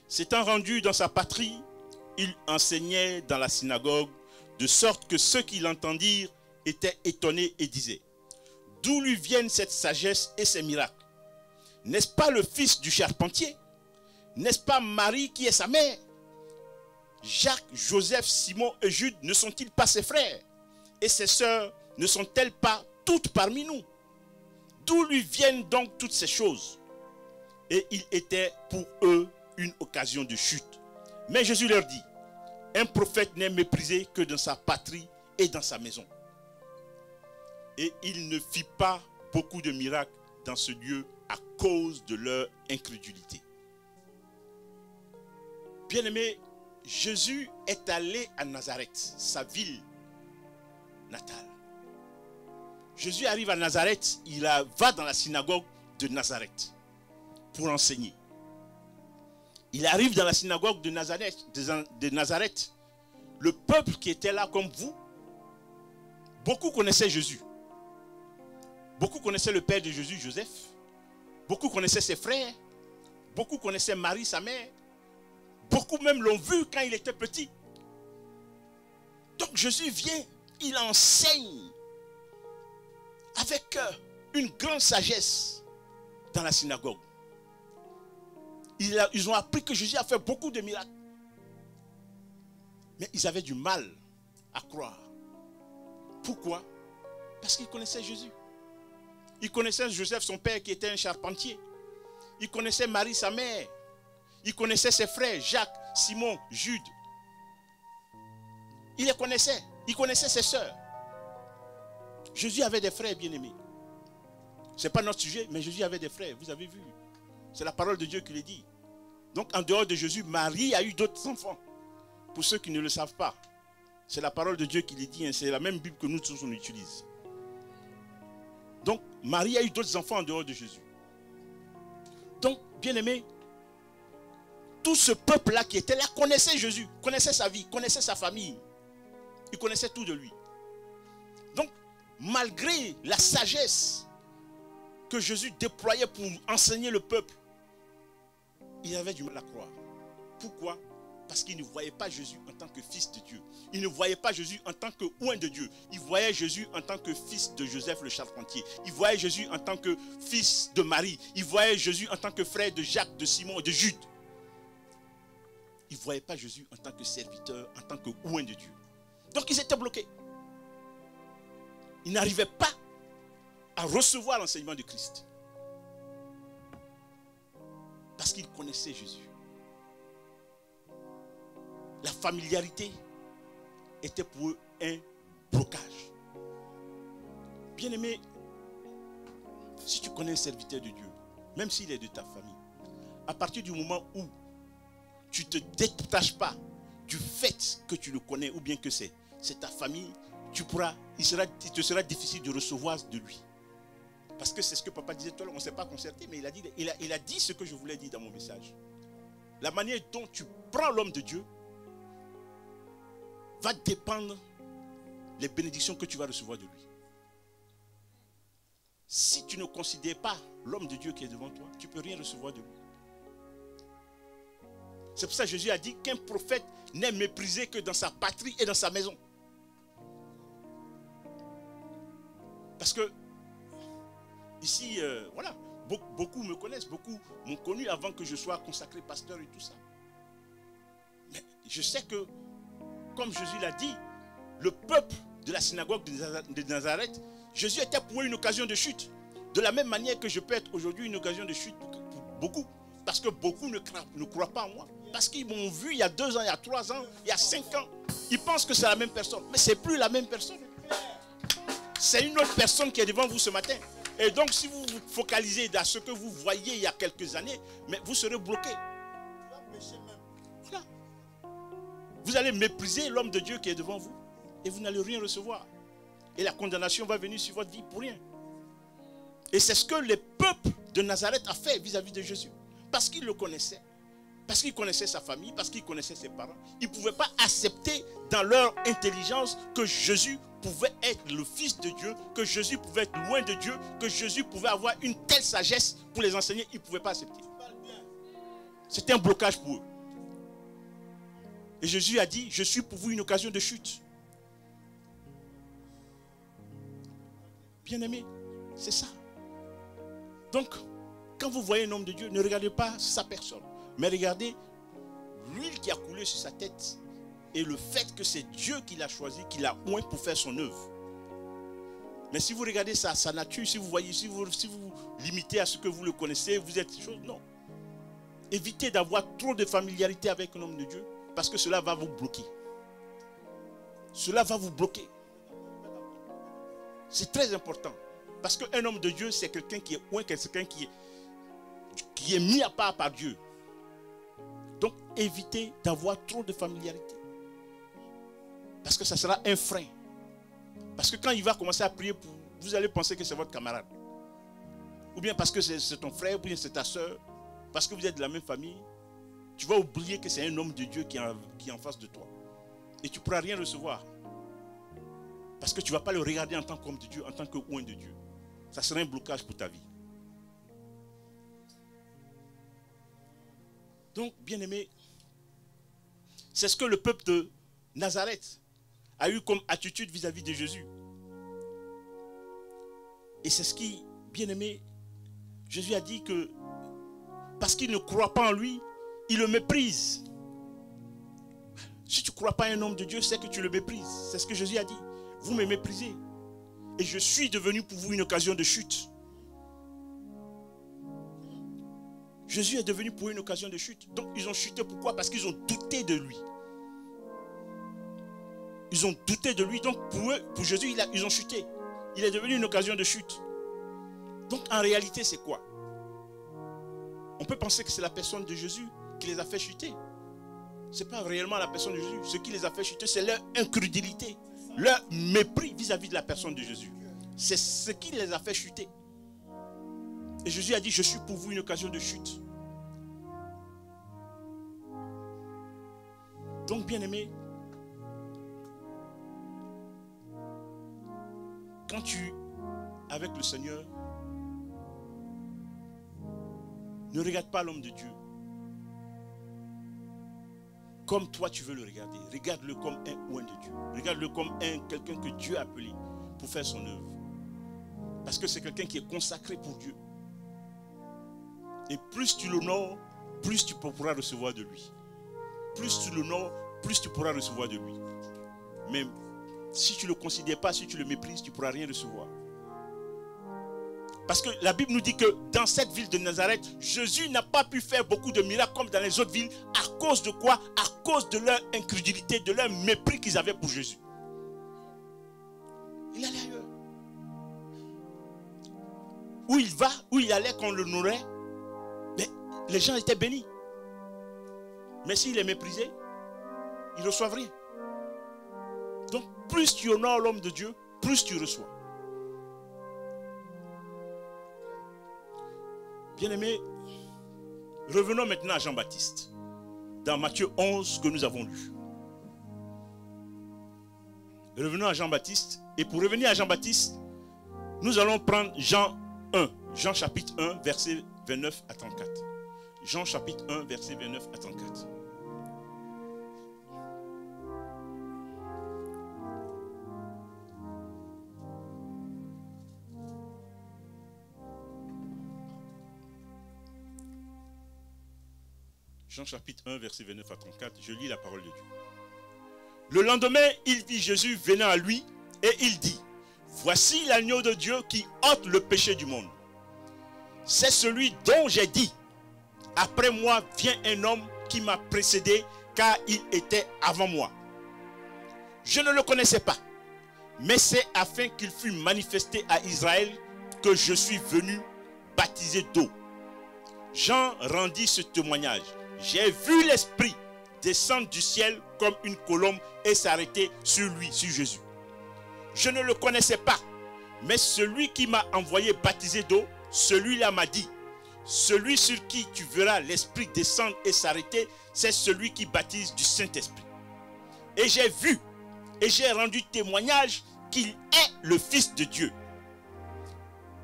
S'étant rendu dans sa patrie, il enseignait dans la synagogue, de sorte que ceux qui l'entendirent étaient étonnés et disaient: d'où lui viennent cette sagesse et ces miracles? N'est-ce pas le fils du charpentier? N'est-ce pas Marie qui est sa mère? Jacques, Joseph, Simon et Jude ne sont-ils pas ses frères? Et ses sœurs ne sont-elles pas toutes parmi nous? D'où lui viennent donc toutes ces choses? Et il était pour eux une occasion de chute. Mais Jésus leur dit: un prophète n'est méprisé que dans sa patrie et dans sa maison. Et il ne fit pas beaucoup de miracles dans ce lieu à cause de leur incrédulité. Bien-aimé, Jésus est allé à Nazareth, sa ville natale. Jésus arrive à Nazareth, il va dans la synagogue de Nazareth pour enseigner. Il arrive dans la synagogue de Nazareth. Le peuple qui était là comme vous, beaucoup connaissaient Jésus. Beaucoup connaissaient le père de Jésus, Joseph. Beaucoup connaissaient ses frères. Beaucoup connaissaient Marie, sa mère. Beaucoup même l'ont vu quand il était petit. Donc Jésus vient, il enseigne avec une grande sagesse dans la synagogue. Ils ont appris que Jésus a fait beaucoup de miracles. Mais ils avaient du mal à croire. Pourquoi? Parce qu'ils connaissaient Jésus. Ils connaissaient Joseph, son père, qui était un charpentier. Ils connaissaient Marie, sa mère. Ils connaissaient ses frères, Jacques, Simon, Jude. Ils les connaissaient. Ils connaissaient ses sœurs. Jésus avait des frères bien-aimés. Ce n'est pas notre sujet, mais Jésus avait des frères. Vous avez vu. C'est la parole de Dieu qui le dit. Donc en dehors de Jésus, Marie a eu d'autres enfants. Pour ceux qui ne le savent pas. C'est la parole de Dieu qui le dit. C'est la même Bible que nous tous on utilise. Donc Marie a eu d'autres enfants en dehors de Jésus. Donc, bien-aimés, tout ce peuple-là qui était là connaissait Jésus, connaissait sa vie, connaissait sa famille. Il connaissait tout de lui. Donc, malgré la sagesse que Jésus déployait pour enseigner le peuple, il avait du mal à croire. Pourquoi? Parce qu'il ne voyait pas Jésus en tant que fils de Dieu. Il ne voyait pas Jésus en tant que oint de Dieu. Il voyait Jésus en tant que fils de Joseph le charpentier. Il voyait Jésus en tant que fils de Marie. Il voyait Jésus en tant que frère de Jacques, de Simon et de Jude. Il ne voyait pas Jésus en tant que serviteur, en tant que oint de Dieu. Donc ils étaient bloqués. Ils n'arrivaient pas à recevoir l'enseignement de Christ. Parce qu'ils connaissaient Jésus. La familiarité était pour eux un blocage. Bien-aimé, si tu connais un serviteur de Dieu, même s'il est de ta famille, à partir du moment où tu ne te détaches pas du fait que tu le connais ou bien que c'est ta famille, il te sera difficile de recevoir de lui. Parce que c'est ce que papa disait tout à l'heure, on ne s'est pas concerté, mais il a dit ce que je voulais dire dans mon message. La manière dont tu prends l'homme de Dieu va dépendre des bénédictions que tu vas recevoir de lui. Si tu ne considères pas l'homme de Dieu qui est devant toi, tu ne peux rien recevoir de lui. C'est pour ça que Jésus a dit qu'un prophète n'est méprisé que dans sa patrie et dans sa maison. Parce que ici, voilà, beaucoup me connaissent, beaucoup m'ont connu avant que je sois consacré pasteur et tout ça. Mais je sais que, comme Jésus l'a dit, le peuple de la synagogue de Nazareth, Jésus était pour eux une occasion de chute. De la même manière que je peux être aujourd'hui une occasion de chute pour beaucoup. Parce que beaucoup ne croient pas en moi. Parce qu'ils m'ont vu il y a 2 ans, il y a 3 ans, il y a 5 ans. Ils pensent que c'est la même personne. Mais ce n'est plus la même personne. C'est une autre personne qui est devant vous ce matin. Et donc si vous vous focalisez dans ce que vous voyez il y a quelques années, mais vous serez bloqué. Voilà. Vous allez mépriser l'homme de Dieu qui est devant vous. Et vous n'allez rien recevoir. Et la condamnation va venir sur votre vie pour rien. Et c'est ce que le peuple de Nazareth a fait vis-à-vis de Jésus. Parce qu'il le connaissait. Parce qu'il connaissait sa famille, parce qu'il connaissait ses parents. Ils ne pouvaient pas accepter dans leur intelligence que Jésus pouvait être le Fils de Dieu, que Jésus pouvait être loin de Dieu, que Jésus pouvait avoir une telle sagesse pour les enseigner. Ils ne pouvaient pas accepter. C'était un blocage pour eux. Et Jésus a dit, je suis pour vous une occasion de chute. Bien-aimé, c'est ça. Donc, quand vous voyez un homme de Dieu, ne regardez pas sa personne, mais regardez l'huile qui a coulé sur sa tête et le fait que c'est Dieu qui l'a choisi, qui l'a oint pour faire son œuvre. Mais si vous regardez sa nature, si vous voyez, si vous limitez à ce que vous le connaissez, vous êtes chose, non. Évitez d'avoir trop de familiarité avec un homme de Dieu, parce que cela va vous bloquer. Cela va vous bloquer. C'est très important. Parce qu'un homme de Dieu, c'est quelqu'un qui est oint, quelqu'un qui est mis à part par Dieu. Donc, évitez d'avoir trop de familiarité. Parce que ça sera un frein. Parce que quand il va commencer à prier pour vous, vous allez penser que c'est votre camarade. Ou bien parce que c'est ton frère, ou bien c'est ta soeur. Parce que vous êtes de la même famille. Tu vas oublier que c'est un homme de Dieu qui est en face de toi. Et tu ne pourras rien recevoir. Parce que tu ne vas pas le regarder en tant qu'homme de Dieu, en tant que oint de Dieu. Ça sera un blocage pour ta vie. Donc, bien-aimé, c'est ce que le peuple de Nazareth a eu comme attitude vis-à-vis de Jésus. Et c'est ce qui, bien-aimé, Jésus a dit que parce qu'il ne croit pas en lui, il le méprise. Si tu ne crois pas à un homme de Dieu, c'est que tu le méprises. C'est ce que Jésus a dit. Vous me méprisez. Et je suis devenu pour vous une occasion de chute. Jésus est devenu pour eux une occasion de chute. Donc ils ont chuté. Pourquoi? Parce qu'ils ont douté de lui. Ils ont douté de lui. Donc pour eux, pour Jésus, ils ont chuté. Il est devenu une occasion de chute. Donc en réalité, c'est quoi? On peut penser que c'est la personne de Jésus qui les a fait chuter. Ce n'est pas réellement la personne de Jésus. Ce qui les a fait chuter, c'est leur incrédulité. Leur mépris vis-à-vis de la personne de Jésus. C'est ce qui les a fait chuter. Et Jésus a dit, je suis pour vous une occasion de chute. Donc, bien-aimé, quand tu es avec le Seigneur, ne regarde pas l'homme de Dieu comme toi tu veux le regarder. Regarde-le comme un oint de Dieu. Regarde-le comme quelqu'un que Dieu a appelé pour faire son œuvre. Parce que c'est quelqu'un qui est consacré pour Dieu. Et plus tu l'honores, plus tu pourras recevoir de lui. Plus tu l'honores, plus tu pourras recevoir de lui. Mais si tu ne le considères pas, si tu le méprises, tu ne pourras rien recevoir. Parce que la Bible nous dit que dans cette ville de Nazareth, Jésus n'a pas pu faire beaucoup de miracles comme dans les autres villes. À cause de quoi? À cause de leur incrédulité, de leur mépris qu'ils avaient pour Jésus. Il allait ailleurs. Où il va, où il allait qu'on l'honorait, mais les gens étaient bénis. Mais s'il est méprisé, ils ne reçoivent rien. Donc plus tu honores l'homme de Dieu, plus tu reçois. Bien-aimés, revenons maintenant à Jean-Baptiste, dans Matthieu 11 que nous avons lu. Revenons à Jean-Baptiste, et pour revenir à Jean-Baptiste, nous allons prendre Jean 1, Jean chapitre 1, verset 29 à 34. Jean chapitre 1, verset 29 à 34. Jean chapitre 1, verset 29 à 34, je lis la parole de Dieu. Le lendemain, il vit Jésus venant à lui et il dit, voici l'agneau de Dieu qui ôte le péché du monde. C'est celui dont j'ai dit, après moi vient un homme qui m'a précédé car il était avant moi. Je ne le connaissais pas, mais c'est afin qu'il fût manifesté à Israël que je suis venu baptiser d'eau. Jean rendit ce témoignage. J'ai vu l'Esprit descendre du ciel comme une colombe et s'arrêter sur lui, sur Jésus. Je ne le connaissais pas, mais celui qui m'a envoyé baptiser d'eau, celui-là m'a dit, celui sur qui tu verras l'Esprit descendre et s'arrêter, c'est celui qui baptise du Saint-Esprit. Et j'ai vu et j'ai rendu témoignage qu'il est le Fils de Dieu.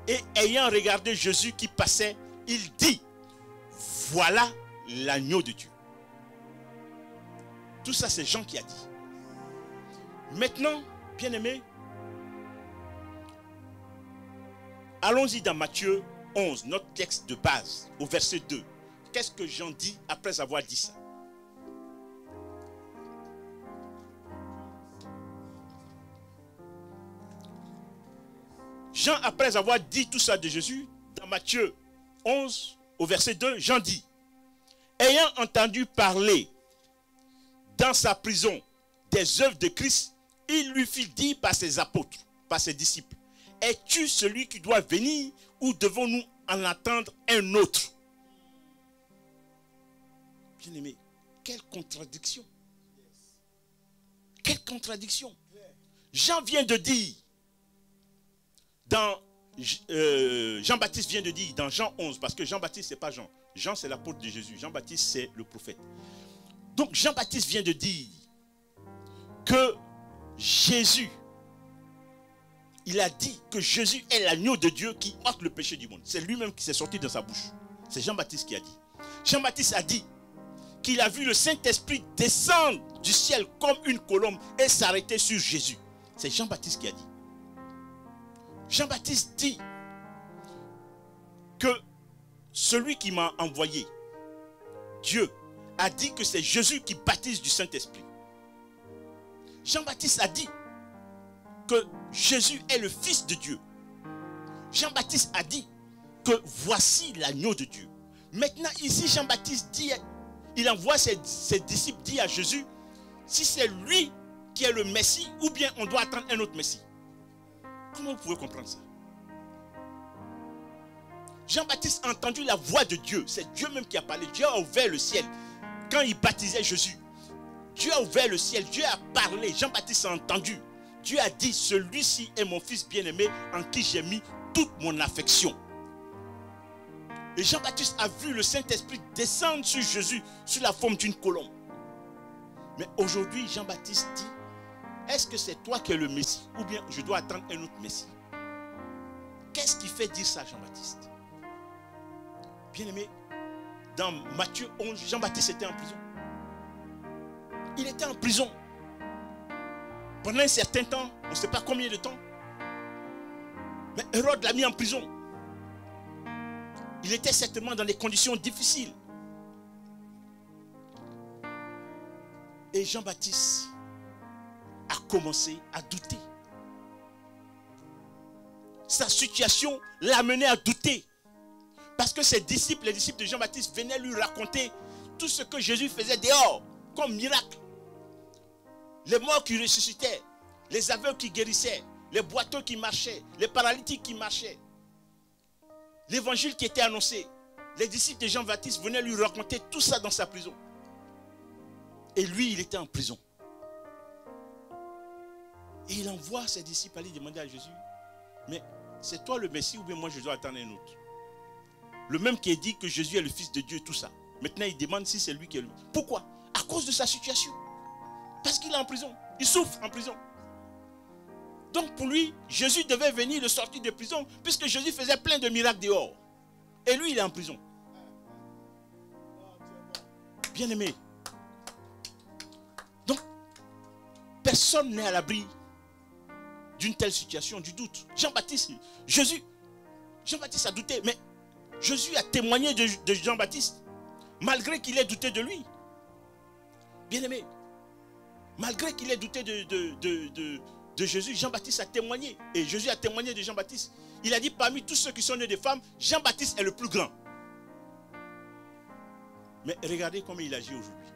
Et ayant regardé Jésus qui passait, il dit, voilà l'agneau de Dieu. Tout ça, c'est Jean qui a dit. Maintenant, bien-aimés, allons-y dans Matthieu 11, notre texte de base, au verset 2. Qu'est-ce que Jean dit après avoir dit ça? Jean, après avoir dit tout ça de Jésus, dans Matthieu 11, au verset 2, Jean dit, ayant entendu parler dans sa prison des œuvres de Christ, il lui fit dire par ses apôtres, par ses disciples, es-tu celui qui doit venir ou devons-nous en attendre un autre? Bien-aimé, quelle contradiction! Quelle contradiction! Jean vient de dire, Jean-Baptiste vient de dire dans Jean 11, parce que Jean-Baptiste c'est pas Jean. Jean c'est l'apôtre de Jésus, Jean-Baptiste c'est le prophète. Donc Jean-Baptiste vient de dire que Jésus, il a dit que Jésus est l'agneau de Dieu qui ôte le péché du monde. C'est lui-même qui s'est sorti de sa bouche. C'est Jean-Baptiste qui a dit. Jean-Baptiste a dit qu'il a vu le Saint-Esprit descendre du ciel comme une colombe et s'arrêter sur Jésus. C'est Jean-Baptiste qui a dit. Jean-Baptiste dit que celui qui m'a envoyé, Dieu, a dit que c'est Jésus qui baptise du Saint-Esprit. Jean-Baptiste a dit que Jésus est le Fils de Dieu. Jean-Baptiste a dit que voici l'agneau de Dieu. Maintenant ici Jean-Baptiste dit, il envoie ses disciples dire à Jésus si c'est lui qui est le Messie ou bien on doit attendre un autre Messie. Comment vous pouvez comprendre ça? Jean-Baptiste a entendu la voix de Dieu. C'est Dieu même qui a parlé. Dieu a ouvert le ciel. Quand il baptisait Jésus, Dieu a ouvert le ciel. Dieu a parlé. Jean-Baptiste a entendu. Dieu a dit, celui-ci est mon fils bien-aimé en qui j'ai mis toute mon affection. Et Jean-Baptiste a vu le Saint-Esprit descendre sur Jésus sous la forme d'une colombe. Mais aujourd'hui, Jean-Baptiste dit, est-ce que c'est toi qui es le Messie ou bien je dois attendre un autre Messie? Qu'est-ce qui fait dire ça, Jean-Baptiste? Bien-aimé, dans Matthieu 11, Jean-Baptiste était en prison. Il était en prison. Pendant un certain temps, on ne sait pas combien de temps. Mais Hérode l'a mis en prison. Il était certainement dans des conditions difficiles. Et Jean-Baptiste a commencé à douter. Sa situation l'a mené à douter. Parce que ses disciples, les disciples de Jean-Baptiste, venaient lui raconter tout ce que Jésus faisait dehors, comme miracle. Les morts qui ressuscitaient, les aveugles qui guérissaient, les boiteux qui marchaient, les paralytiques qui marchaient. L'évangile qui était annoncé. Les disciples de Jean-Baptiste venaient lui raconter tout ça dans sa prison. Et lui, il était en prison. Et il envoie ses disciples aller demander à Jésus, mais c'est toi le Messie ou bien moi je dois attendre un autre? Le même qui a dit que Jésus est le Fils de Dieu, tout ça. Maintenant, il demande si c'est lui qui est le... Pourquoi? À cause de sa situation. Parce qu'il est en prison. Il souffre en prison. Donc pour lui, Jésus devait venir le sortir de prison, puisque Jésus faisait plein de miracles dehors. Et lui, il est en prison. Bien-aimé. Donc, personne n'est à l'abri d'une telle situation, du doute. Jean-Baptiste a douté, mais Jésus a témoigné de Jean-Baptiste, malgré qu'il ait douté de lui. Bien-aimé, malgré qu'il ait douté de Jésus, Jean-Baptiste a témoigné. Et Jésus a témoigné de Jean-Baptiste. Il a dit, parmi tous ceux qui sont nés de femmes, Jean-Baptiste est le plus grand. Mais regardez comment il agit aujourd'hui.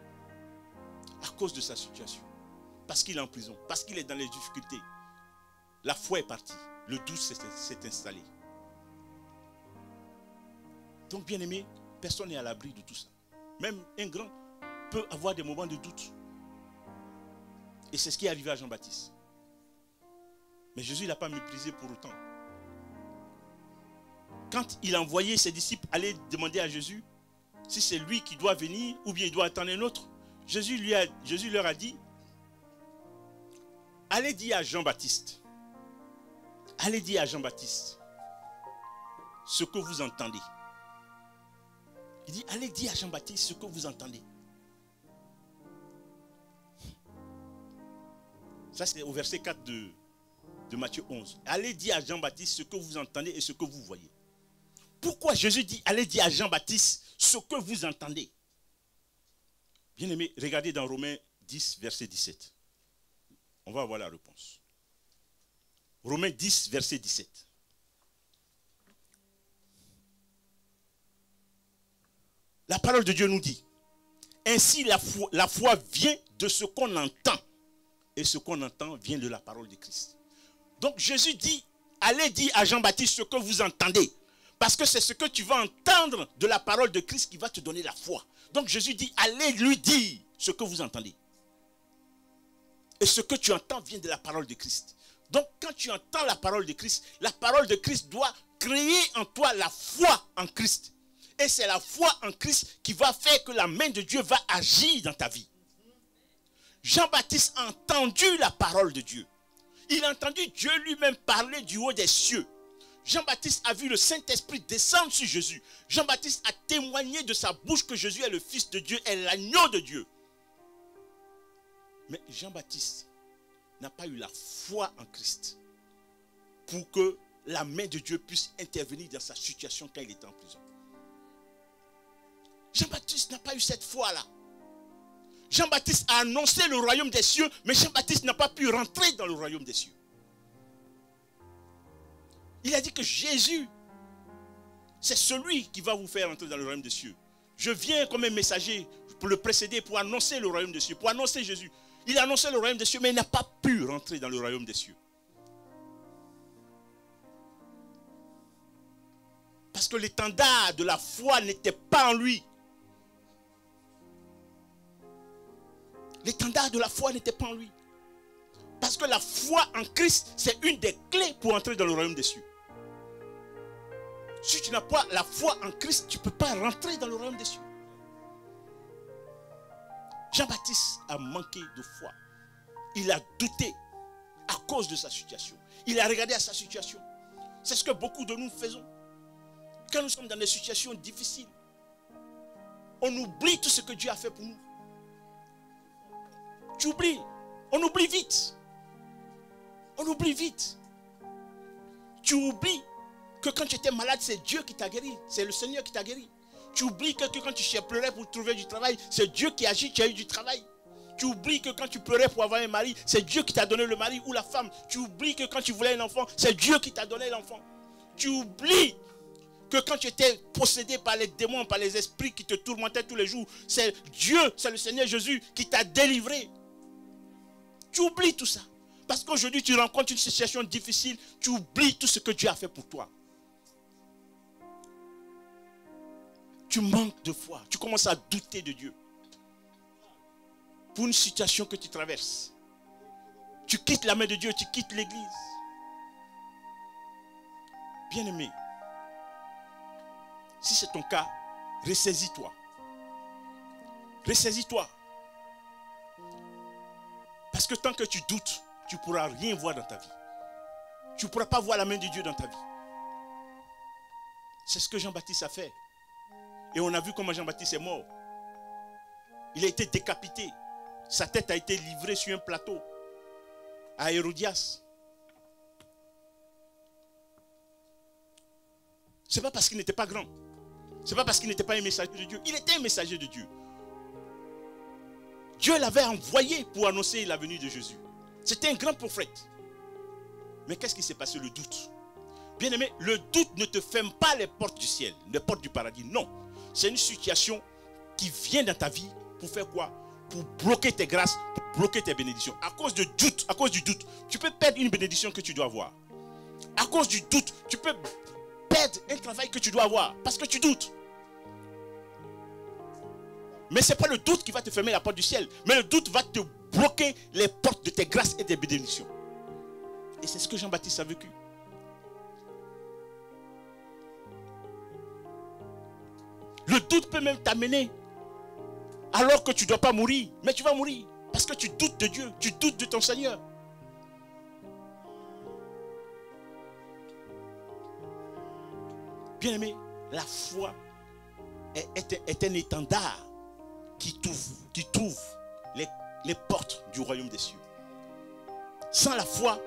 À cause de sa situation. Parce qu'il est en prison. Parce qu'il est dans les difficultés. La foi est partie. Le doute s'est installé. Donc, bien aimé, personne n'est à l'abri de tout ça. Même un grand peut avoir des moments de doute. Et c'est ce qui est arrivé à Jean-Baptiste. Mais Jésus ne l'a pas méprisé pour autant. Quand il a envoyé ses disciples aller demander à Jésus si c'est lui qui doit venir ou bien il doit attendre un autre, Jésus leur a dit, allez dire à Jean-Baptiste, ce que vous entendez. Il dit, allez dire à Jean-Baptiste ce que vous entendez. Ça c'est au verset 4 de Matthieu 11. Allez dire à Jean-Baptiste ce que vous entendez et ce que vous voyez. Pourquoi Jésus dit, allez dire à Jean-Baptiste ce que vous entendez? Bien aimé, regardez dans Romains 10, verset 17. On va avoir la réponse. Romains 10, verset 17. La parole de Dieu nous dit, ainsi la foi vient de ce qu'on entend. Et ce qu'on entend vient de la parole de Christ. Donc Jésus dit, allez dire à Jean-Baptiste ce que vous entendez. Parce que c'est ce que tu vas entendre de la parole de Christ qui va te donner la foi. Donc Jésus dit, allez lui dire ce que vous entendez. Et ce que tu entends vient de la parole de Christ. Donc quand tu entends la parole de Christ doit créer en toi la foi en Christ. Et c'est la foi en Christ qui va faire que la main de Dieu va agir dans ta vie. Jean-Baptiste a entendu la parole de Dieu. Il a entendu Dieu lui-même parler du haut des cieux. Jean-Baptiste a vu le Saint-Esprit descendre sur Jésus. Jean-Baptiste a témoigné de sa bouche que Jésus est le Fils de Dieu, est l'agneau de Dieu. Mais Jean-Baptiste n'a pas eu la foi en Christ pour que la main de Dieu puisse intervenir dans sa situation quand il était en prison. Jean-Baptiste n'a pas eu cette foi-là. Jean-Baptiste a annoncé le royaume des cieux, mais Jean-Baptiste n'a pas pu rentrer dans le royaume des cieux. Il a dit que Jésus, c'est celui qui va vous faire entrer dans le royaume des cieux. Je viens comme un messager pour le précéder, pour annoncer le royaume des cieux, pour annoncer Jésus. Il a annoncé le royaume des cieux, mais il n'a pas pu rentrer dans le royaume des cieux. Parce que l'étendard de la foi n'était pas en lui. L'étendard de la foi n'était pas en lui. Parce que la foi en Christ, c'est une des clés pour entrer dans le royaume des cieux. Si tu n'as pas la foi en Christ, tu ne peux pas rentrer dans le royaume des cieux. Jean-Baptiste a manqué de foi. Il a douté à cause de sa situation. Il a regardé à sa situation. C'est ce que beaucoup de nous faisons. Quand nous sommes dans des situations difficiles, on oublie tout ce que Dieu a fait pour nous. Tu oublies. On oublie vite. On oublie vite. Tu oublies que quand tu étais malade, c'est Dieu qui t'a guéri. C'est le Seigneur qui t'a guéri. Tu oublies que quand tu pleurais pour trouver du travail, c'est Dieu qui agit, tu as eu du travail. Tu oublies que quand tu pleurais pour avoir un mari, c'est Dieu qui t'a donné le mari ou la femme. Tu oublies que quand tu voulais un enfant, c'est Dieu qui t'a donné l'enfant. Tu oublies que quand tu étais possédé par les démons, par les esprits qui te tourmentaient tous les jours, c'est Dieu, c'est le Seigneur Jésus qui t'a délivré. Tu oublies tout ça. Parce qu'aujourd'hui, tu rencontres une situation difficile, tu oublies tout ce que Dieu a fait pour toi. Tu manques de foi, tu commences à douter de Dieu. Pour une situation que tu traverses, tu quittes la main de Dieu, tu quittes l'église. Bien-aimé, si c'est ton cas, ressaisis-toi. Ressaisis-toi. Parce que tant que tu doutes, tu ne pourras rien voir dans ta vie. Tu ne pourras pas voir la main de Dieu dans ta vie. C'est ce que Jean-Baptiste a fait. Et on a vu comment Jean-Baptiste est mort. Il a été décapité. Sa tête a été livrée sur un plateau à Hérodias. Ce n'est pas parce qu'il n'était pas grand. Ce n'est pas parce qu'il n'était pas un messager de Dieu. Il était un messager de Dieu. Dieu l'avait envoyé pour annoncer la venue de Jésus. C'était un grand prophète. Mais qu'est-ce qui s'est passé? Le doute. Bien-aimé, le doute ne te ferme pas les portes du ciel, les portes du paradis. Non. C'est une situation qui vient dans ta vie pour faire quoi? Pour bloquer tes grâces, pour bloquer tes bénédictions. À cause du doute, tu peux perdre une bénédiction que tu dois avoir. À cause du doute, tu peux perdre un travail que tu dois avoir parce que tu doutes. Mais ce n'est pas le doute qui va te fermer la porte du ciel, mais le doute va te bloquer les portes de tes grâces et des bénédictions. Et c'est ce que Jean-Baptiste a vécu. Le doute peut même t'amener alors que tu ne dois pas mourir, mais tu vas mourir parce que tu doutes de Dieu, tu doutes de ton Seigneur. Bien-aimé, la foi est un étendard qui trouve les portes du royaume des cieux. Sans la foi,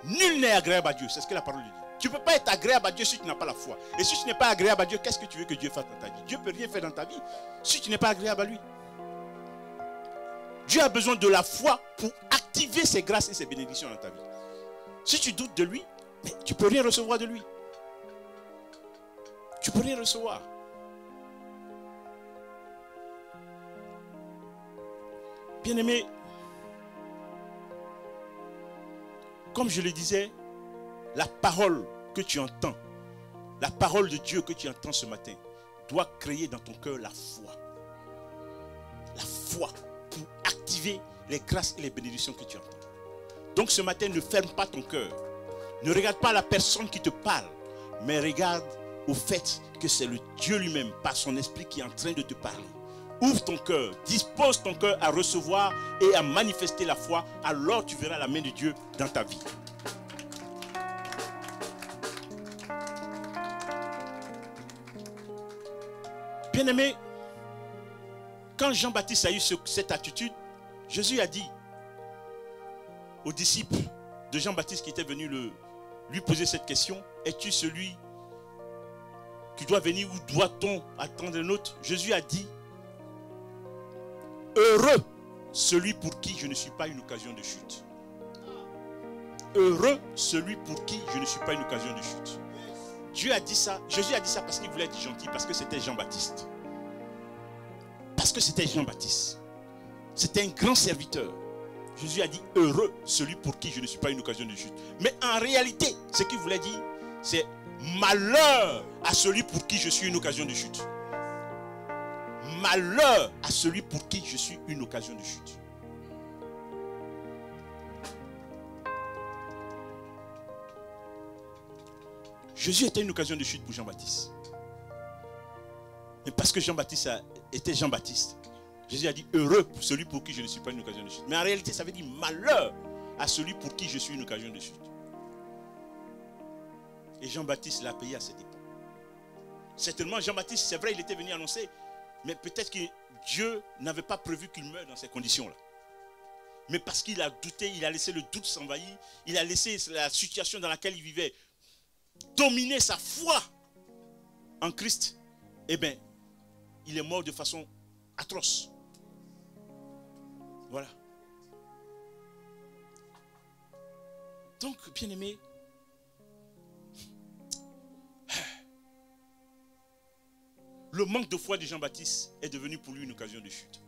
nul n'est agréable à Dieu. C'est ce que la parole dit. Tu ne peux pas être agréable à Dieu si tu n'as pas la foi. Et si tu n'es pas agréable à Dieu, qu'est-ce que tu veux que Dieu fasse dans ta vie? Dieu ne peut rien faire dans ta vie si tu n'es pas agréable à lui. Dieu a besoin de la foi pour activer ses grâces et ses bénédictions dans ta vie. Si tu doutes de lui, mais tu ne peux rien recevoir de lui. Tu ne peux rien recevoir. Bien-aimé, comme je le disais, la parole que tu entends, la parole de Dieu que tu entends ce matin, doit créer dans ton cœur la foi. La foi pour activer les grâces et les bénédictions que tu entends. Donc ce matin, ne ferme pas ton cœur. Ne regarde pas la personne qui te parle, mais regarde au fait que c'est le Dieu lui-même, par son esprit, qui est en train de te parler. Ouvre ton cœur, dispose ton cœur à recevoir et à manifester la foi, alors tu verras la main de Dieu dans ta vie. Bien-aimé, quand Jean-Baptiste a eu cette attitude, Jésus a dit aux disciples de Jean-Baptiste qui étaient venus lui poser cette question: es-tu celui qui doit venir ou doit-on attendre un autre? Jésus a dit: heureux celui pour qui je ne suis pas une occasion de chute. Heureux celui pour qui je ne suis pas une occasion de chute. Dieu a dit ça, Jésus a dit ça parce qu'il voulait être gentil, parce que c'était Jean-Baptiste. Parce que c'était Jean-Baptiste. C'était un grand serviteur. Jésus a dit heureux celui pour qui je ne suis pas une occasion de chute. Mais en réalité, ce qu'il voulait dire, c'est malheur à celui pour qui je suis une occasion de chute. Malheur à celui pour qui je suis une occasion de chute. Jésus était une occasion de chute pour Jean-Baptiste. Mais parce que Jean-Baptiste était Jean-Baptiste, Jésus a dit heureux pour celui pour qui je ne suis pas une occasion de chute. Mais en réalité, ça veut dire malheur à celui pour qui je suis une occasion de chute. Et Jean-Baptiste l'a payé à cette époque. Certainement, Jean-Baptiste, c'est vrai, il était venu annoncer, mais peut-être que Dieu n'avait pas prévu qu'il meure dans ces conditions-là. Mais parce qu'il a douté, il a laissé le doute s'envahir, il a laissé la situation dans laquelle il vivait dominer sa foi en Christ. Eh bien, il est mort de façon atroce. Voilà. Donc, bien aimé, le manque de foi de Jean-Baptiste est devenu pour lui une occasion de chute.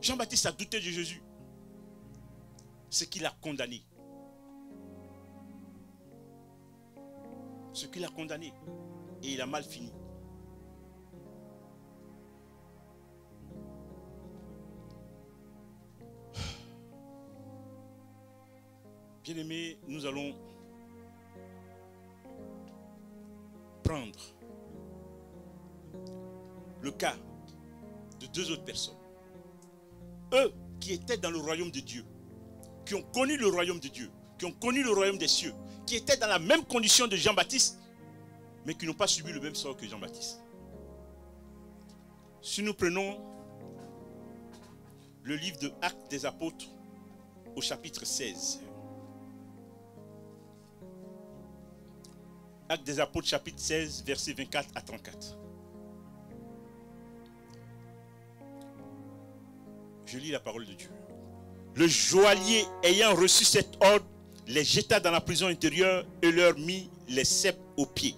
Jean-Baptiste a douté de Jésus. Ce qui l'a condamné. Ce qui l'a condamné. Et il a mal fini. Bien-aimés, nous allons prendre le cas de deux autres personnes. Eux qui étaient dans le royaume de Dieu, qui ont connu le royaume de Dieu, qui ont connu le royaume des cieux, qui étaient dans la même condition de Jean-Baptiste, mais qui n'ont pas subi le même sort que Jean-Baptiste. Si nous prenons le livre de Actes des Apôtres au chapitre 16. Actes des Apôtres chapitre 16, versets 24 à 34. Je lis la parole de Dieu. Le joaillier, ayant reçu cet ordre, les jeta dans la prison intérieure et leur mit les ceps aux pieds.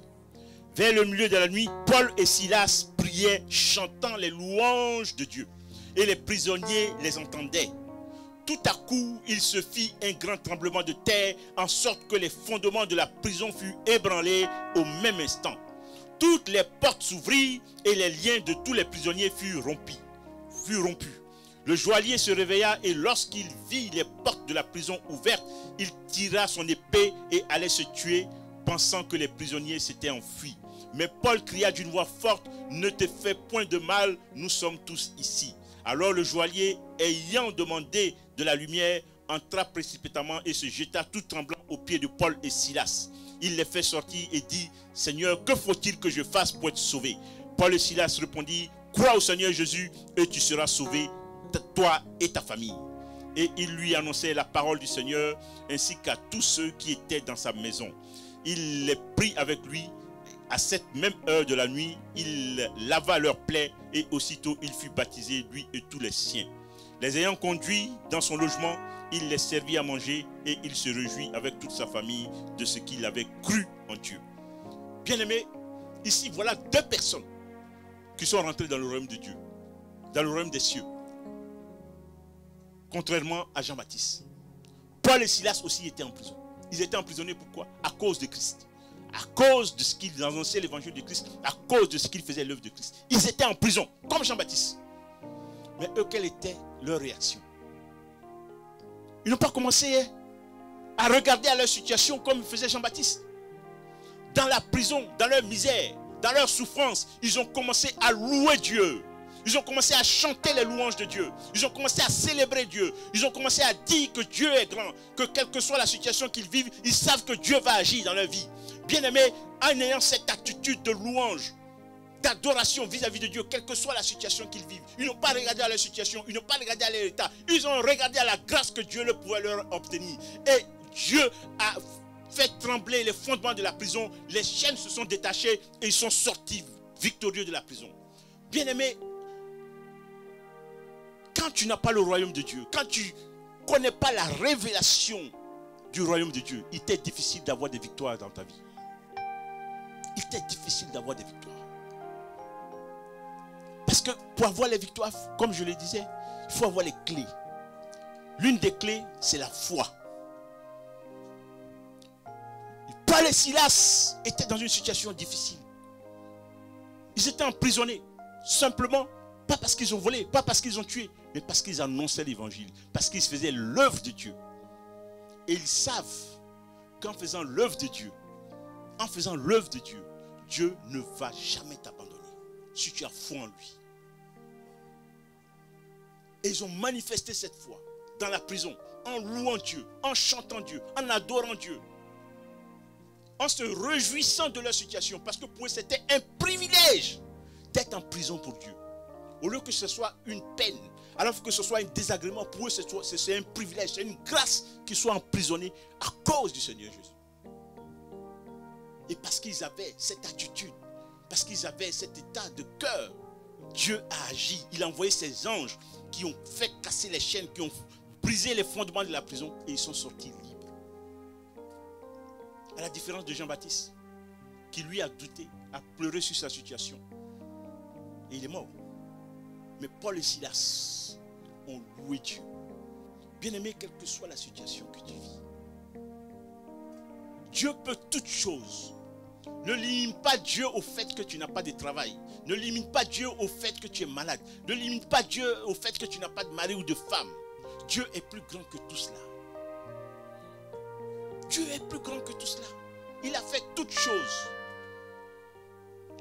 Vers le milieu de la nuit, Paul et Silas priaient, chantant les louanges de Dieu. Et les prisonniers les entendaient. Tout à coup, il se fit un grand tremblement de terre, en sorte que les fondements de la prison furent ébranlés au même instant. Toutes les portes s'ouvrirent et les liens de tous les prisonniers furent rompus. Le joaillier se réveilla et lorsqu'il vit les portes de la prison ouvertes, il tira son épée et allait se tuer, pensant que les prisonniers s'étaient enfuis. Mais Paul cria d'une voix forte, « Ne te fais point de mal, nous sommes tous ici. » Alors le joaillier, ayant demandé de la lumière, entra précipitamment et se jeta tout tremblant aux pieds de Paul et Silas. Il les fait sortir et dit, « Seigneur, que faut-il que je fasse pour être sauvé ?» Paul et Silas répondirent, « Crois au Seigneur Jésus et tu seras sauvé, toi et ta famille. » Et il lui annonçait la parole du Seigneur ainsi qu'à tous ceux qui étaient dans sa maison. Il les prit avec lui. À cette même heure de la nuit, il lava leurs plaies et aussitôt il fut baptisé, lui et tous les siens. Les ayant conduits dans son logement, il les servit à manger et il se réjouit avec toute sa famille de ce qu'il avait cru en Dieu. Bien-aimés, ici voilà deux personnes qui sont rentrées dans le royaume de Dieu, dans le royaume des cieux. Contrairement à Jean-Baptiste. Paul et Silas aussi étaient en prison. Ils étaient emprisonnés pourquoi? À cause de Christ. À cause de ce qu'ils annonçaient l'évangile de Christ. À cause de ce qu'ils faisaient l'œuvre de Christ. Ils étaient en prison, comme Jean-Baptiste. Mais eux, quelle était leur réaction? Ils n'ont pas commencé à regarder à leur situation comme faisait Jean-Baptiste. Dans la prison, dans leur misère, dans leur souffrance, ils ont commencé à louer Dieu. Ils ont commencé à chanter les louanges de Dieu. Ils ont commencé à célébrer Dieu. Ils ont commencé à dire que Dieu est grand. Que quelle que soit la situation qu'ils vivent, ils savent que Dieu va agir dans leur vie. Bien-aimés, en ayant cette attitude de louange, d'adoration vis-à-vis de Dieu, quelle que soit la situation qu'ils vivent, ils n'ont pas regardé à leur situation, ils n'ont pas regardé à leur état. Ils ont regardé à la grâce que Dieu pouvait leur obtenir. Et Dieu a fait trembler les fondements de la prison. Les chaînes se sont détachées et ils sont sortis victorieux de la prison. Bien-aimés, quand tu n'as pas le royaume de Dieu, quand tu ne connais pas la révélation du royaume de Dieu, il t'est difficile d'avoir des victoires dans ta vie. Il t'est difficile d'avoir des victoires. Parce que pour avoir les victoires, comme je le disais, il faut avoir les clés. L'une des clés, c'est la foi. Paul et Silas étaient dans une situation difficile. Ils étaient emprisonnés, simplement, pas parce qu'ils ont volé, pas parce qu'ils ont tué, mais parce qu'ils annonçaient l'évangile, parce qu'ils faisaient l'œuvre de Dieu. Et ils savent qu'en faisant l'œuvre de Dieu, Dieu ne va jamais t'abandonner si tu as foi en lui. Et ils ont manifesté cette foi dans la prison, en louant Dieu, en chantant Dieu, en adorant Dieu, en se réjouissant de leur situation, parce que pour eux c'était un privilège d'être en prison pour Dieu. Au lieu que ce soit une peine, alors que ce soit un désagrément, pour eux c'est un privilège, c'est une grâce qu'ils soient emprisonnés à cause du Seigneur Jésus. Et parce qu'ils avaient cette attitude, parce qu'ils avaient cet état de cœur, Dieu a agi. Il a envoyé ses anges qui ont fait casser les chaînes, qui ont brisé les fondements de la prison et ils sont sortis libres. À la différence de Jean-Baptiste, qui lui a douté, a pleuré sur sa situation. Et il est mort. Mais Paul et Silas ont loué Dieu. Bien-aimé, quelle que soit la situation que tu vis, Dieu peut toutes choses. Ne limite pas Dieu au fait que tu n'as pas de travail. Ne limite pas Dieu au fait que tu es malade. Ne limite pas Dieu au fait que tu n'as pas de mari ou de femme. Dieu est plus grand que tout cela. Dieu est plus grand que tout cela. Il a fait toutes choses.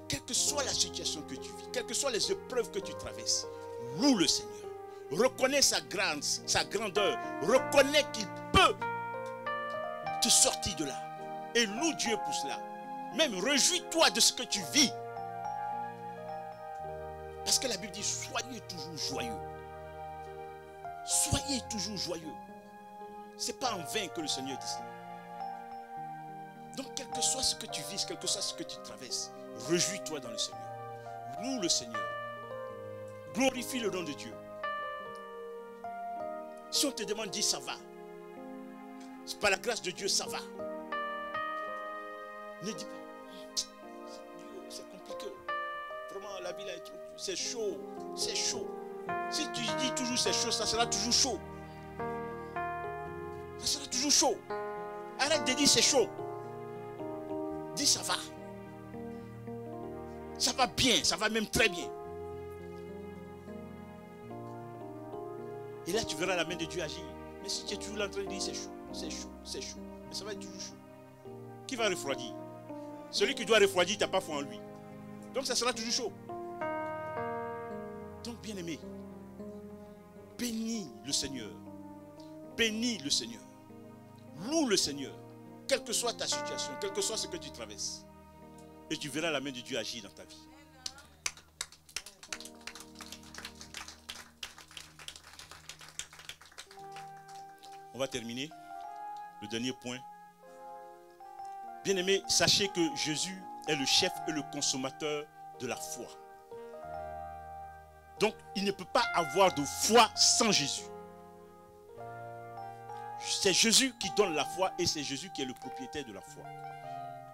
Quelle que soit la situation que tu vis, quelles que soient les épreuves que tu traverses, loue le Seigneur. Reconnais sa grâce, sa grandeur. Reconnais qu'il peut te sortir de là. Et loue Dieu pour cela. Même réjouis-toi de ce que tu vis. Parce que la Bible dit, soyez toujours joyeux. Soyez toujours joyeux. Ce n'est pas en vain que le Seigneur dit cela. Donc, quel que soit ce que tu vis, quel que soit ce que tu traverses, réjouis-toi dans le Seigneur. Loue le Seigneur. Glorifie le nom de Dieu. Si on te demande, dis ça va. C'est par la grâce de Dieu, ça va. Ne dis pas, c'est compliqué. Vraiment, la vie là, c'est chaud. C'est chaud. Si tu dis toujours c'est chaud, ça sera toujours chaud. Ça sera toujours chaud. Arrête de dire c'est chaud. Dis ça va. Ça va bien, ça va même très bien. Et là, tu verras la main de Dieu agir. Mais si tu es toujours en train de dire c'est chaud, c'est chaud, c'est chaud, mais ça va être toujours chaud. Qui va refroidir? Celui qui doit refroidir, tu n'as pas foi en lui. Donc ça sera toujours chaud. Donc bien aimé, bénis le Seigneur. Bénis le Seigneur. Loue le Seigneur. Quelle que soit ta situation, quel que soit ce que tu traverses. Et tu verras la main de Dieu agir dans ta vie. On va terminer. Le dernier point. Bien-aimés, sachez que Jésus est le chef et le consommateur de la foi. Donc, il ne peut pas avoir de foi sans Jésus. C'est Jésus qui donne la foi et c'est Jésus qui est le propriétaire de la foi.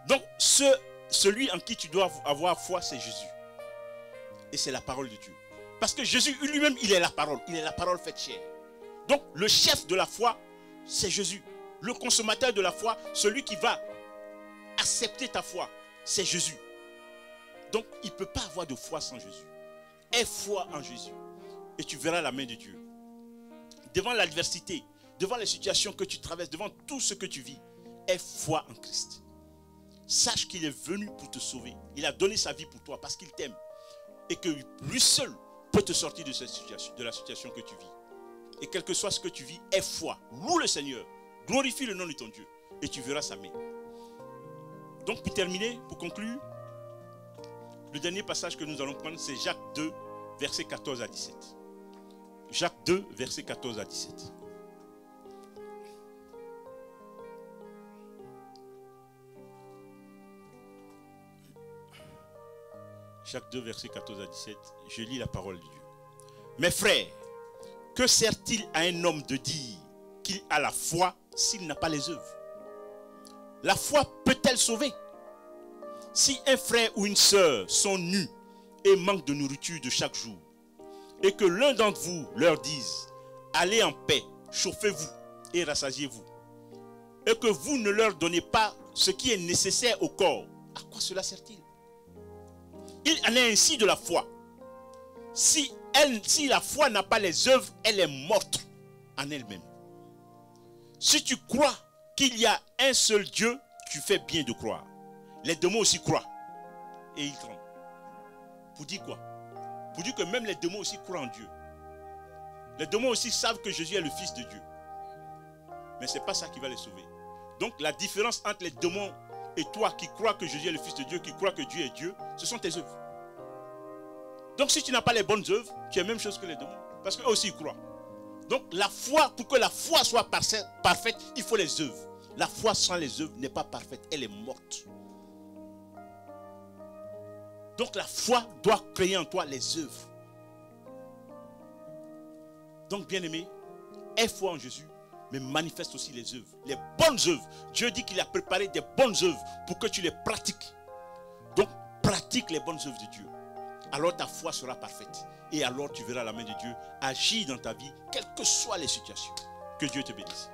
Donc, celui en qui tu dois avoir foi, c'est Jésus. Et c'est la parole de Dieu. Parce que Jésus lui-même, il est la parole. Il est la parole faite chair. Donc, le chef de la foi, c'est Jésus. Le consommateur de la foi, celui qui va accepter ta foi, c'est Jésus. Donc, il ne peut pas avoir de foi sans Jésus. Aie foi en Jésus. Et tu verras la main de Dieu. Devant l'adversité, devant les situations que tu traverses, devant tout ce que tu vis, aie foi en Christ. Sache qu'il est venu pour te sauver. Il a donné sa vie pour toi parce qu'il t'aime. Et que lui seul peut te sortir de cette situation, de la situation que tu vis. Et quel que soit ce que tu vis, aie foi. Loue le Seigneur. Glorifie le nom de ton Dieu. Et tu verras sa main. Donc pour terminer, pour conclure, le dernier passage que nous allons prendre, c'est Jacques 2, versets 14 à 17. Jacques 2, versets 14 à 17. Jacques 2, versets 14 à 17. Je lis la parole de Dieu. Mes frères, que sert-il à un homme de dire qu'il a la foi s'il n'a pas les œuvres? La foi peut-elle sauver? Si un frère ou une sœur sont nus et manquent de nourriture de chaque jour, et que l'un d'entre vous leur dise, allez en paix, chauffez-vous et rassasiez-vous, et que vous ne leur donnez pas ce qui est nécessaire au corps, à quoi cela sert-il? Il en est ainsi de la foi. Si la foi n'a pas les œuvres, elle est morte en elle-même. Si tu crois qu'il y a un seul Dieu, tu fais bien de croire. Les démons aussi croient. Et ils tremblent. Pour dire quoi? Pour dire que même les démons aussi croient en Dieu. Les démons aussi savent que Jésus est le Fils de Dieu. Mais ce n'est pas ça qui va les sauver. Donc la différence entre les démons et toi qui crois que Jésus est le Fils de Dieu, qui crois que Dieu est Dieu, ce sont tes œuvres. Donc si tu n'as pas les bonnes œuvres, tu es la même chose que les démons. Parce qu'eux aussi ils croient. Donc la foi, pour que la foi soit parfaite, il faut les œuvres. La foi sans les œuvres n'est pas parfaite, elle est morte. Donc la foi doit créer en toi les œuvres. Donc bien aimé, aie foi en Jésus, mais manifeste aussi les œuvres, les bonnes œuvres. Dieu dit qu'il a préparé des bonnes œuvres pour que tu les pratiques. Donc pratique les bonnes œuvres de Dieu. Alors ta foi sera parfaite. Et alors tu verras la main de Dieu agir dans ta vie, quelles que soient les situations. Que Dieu te bénisse.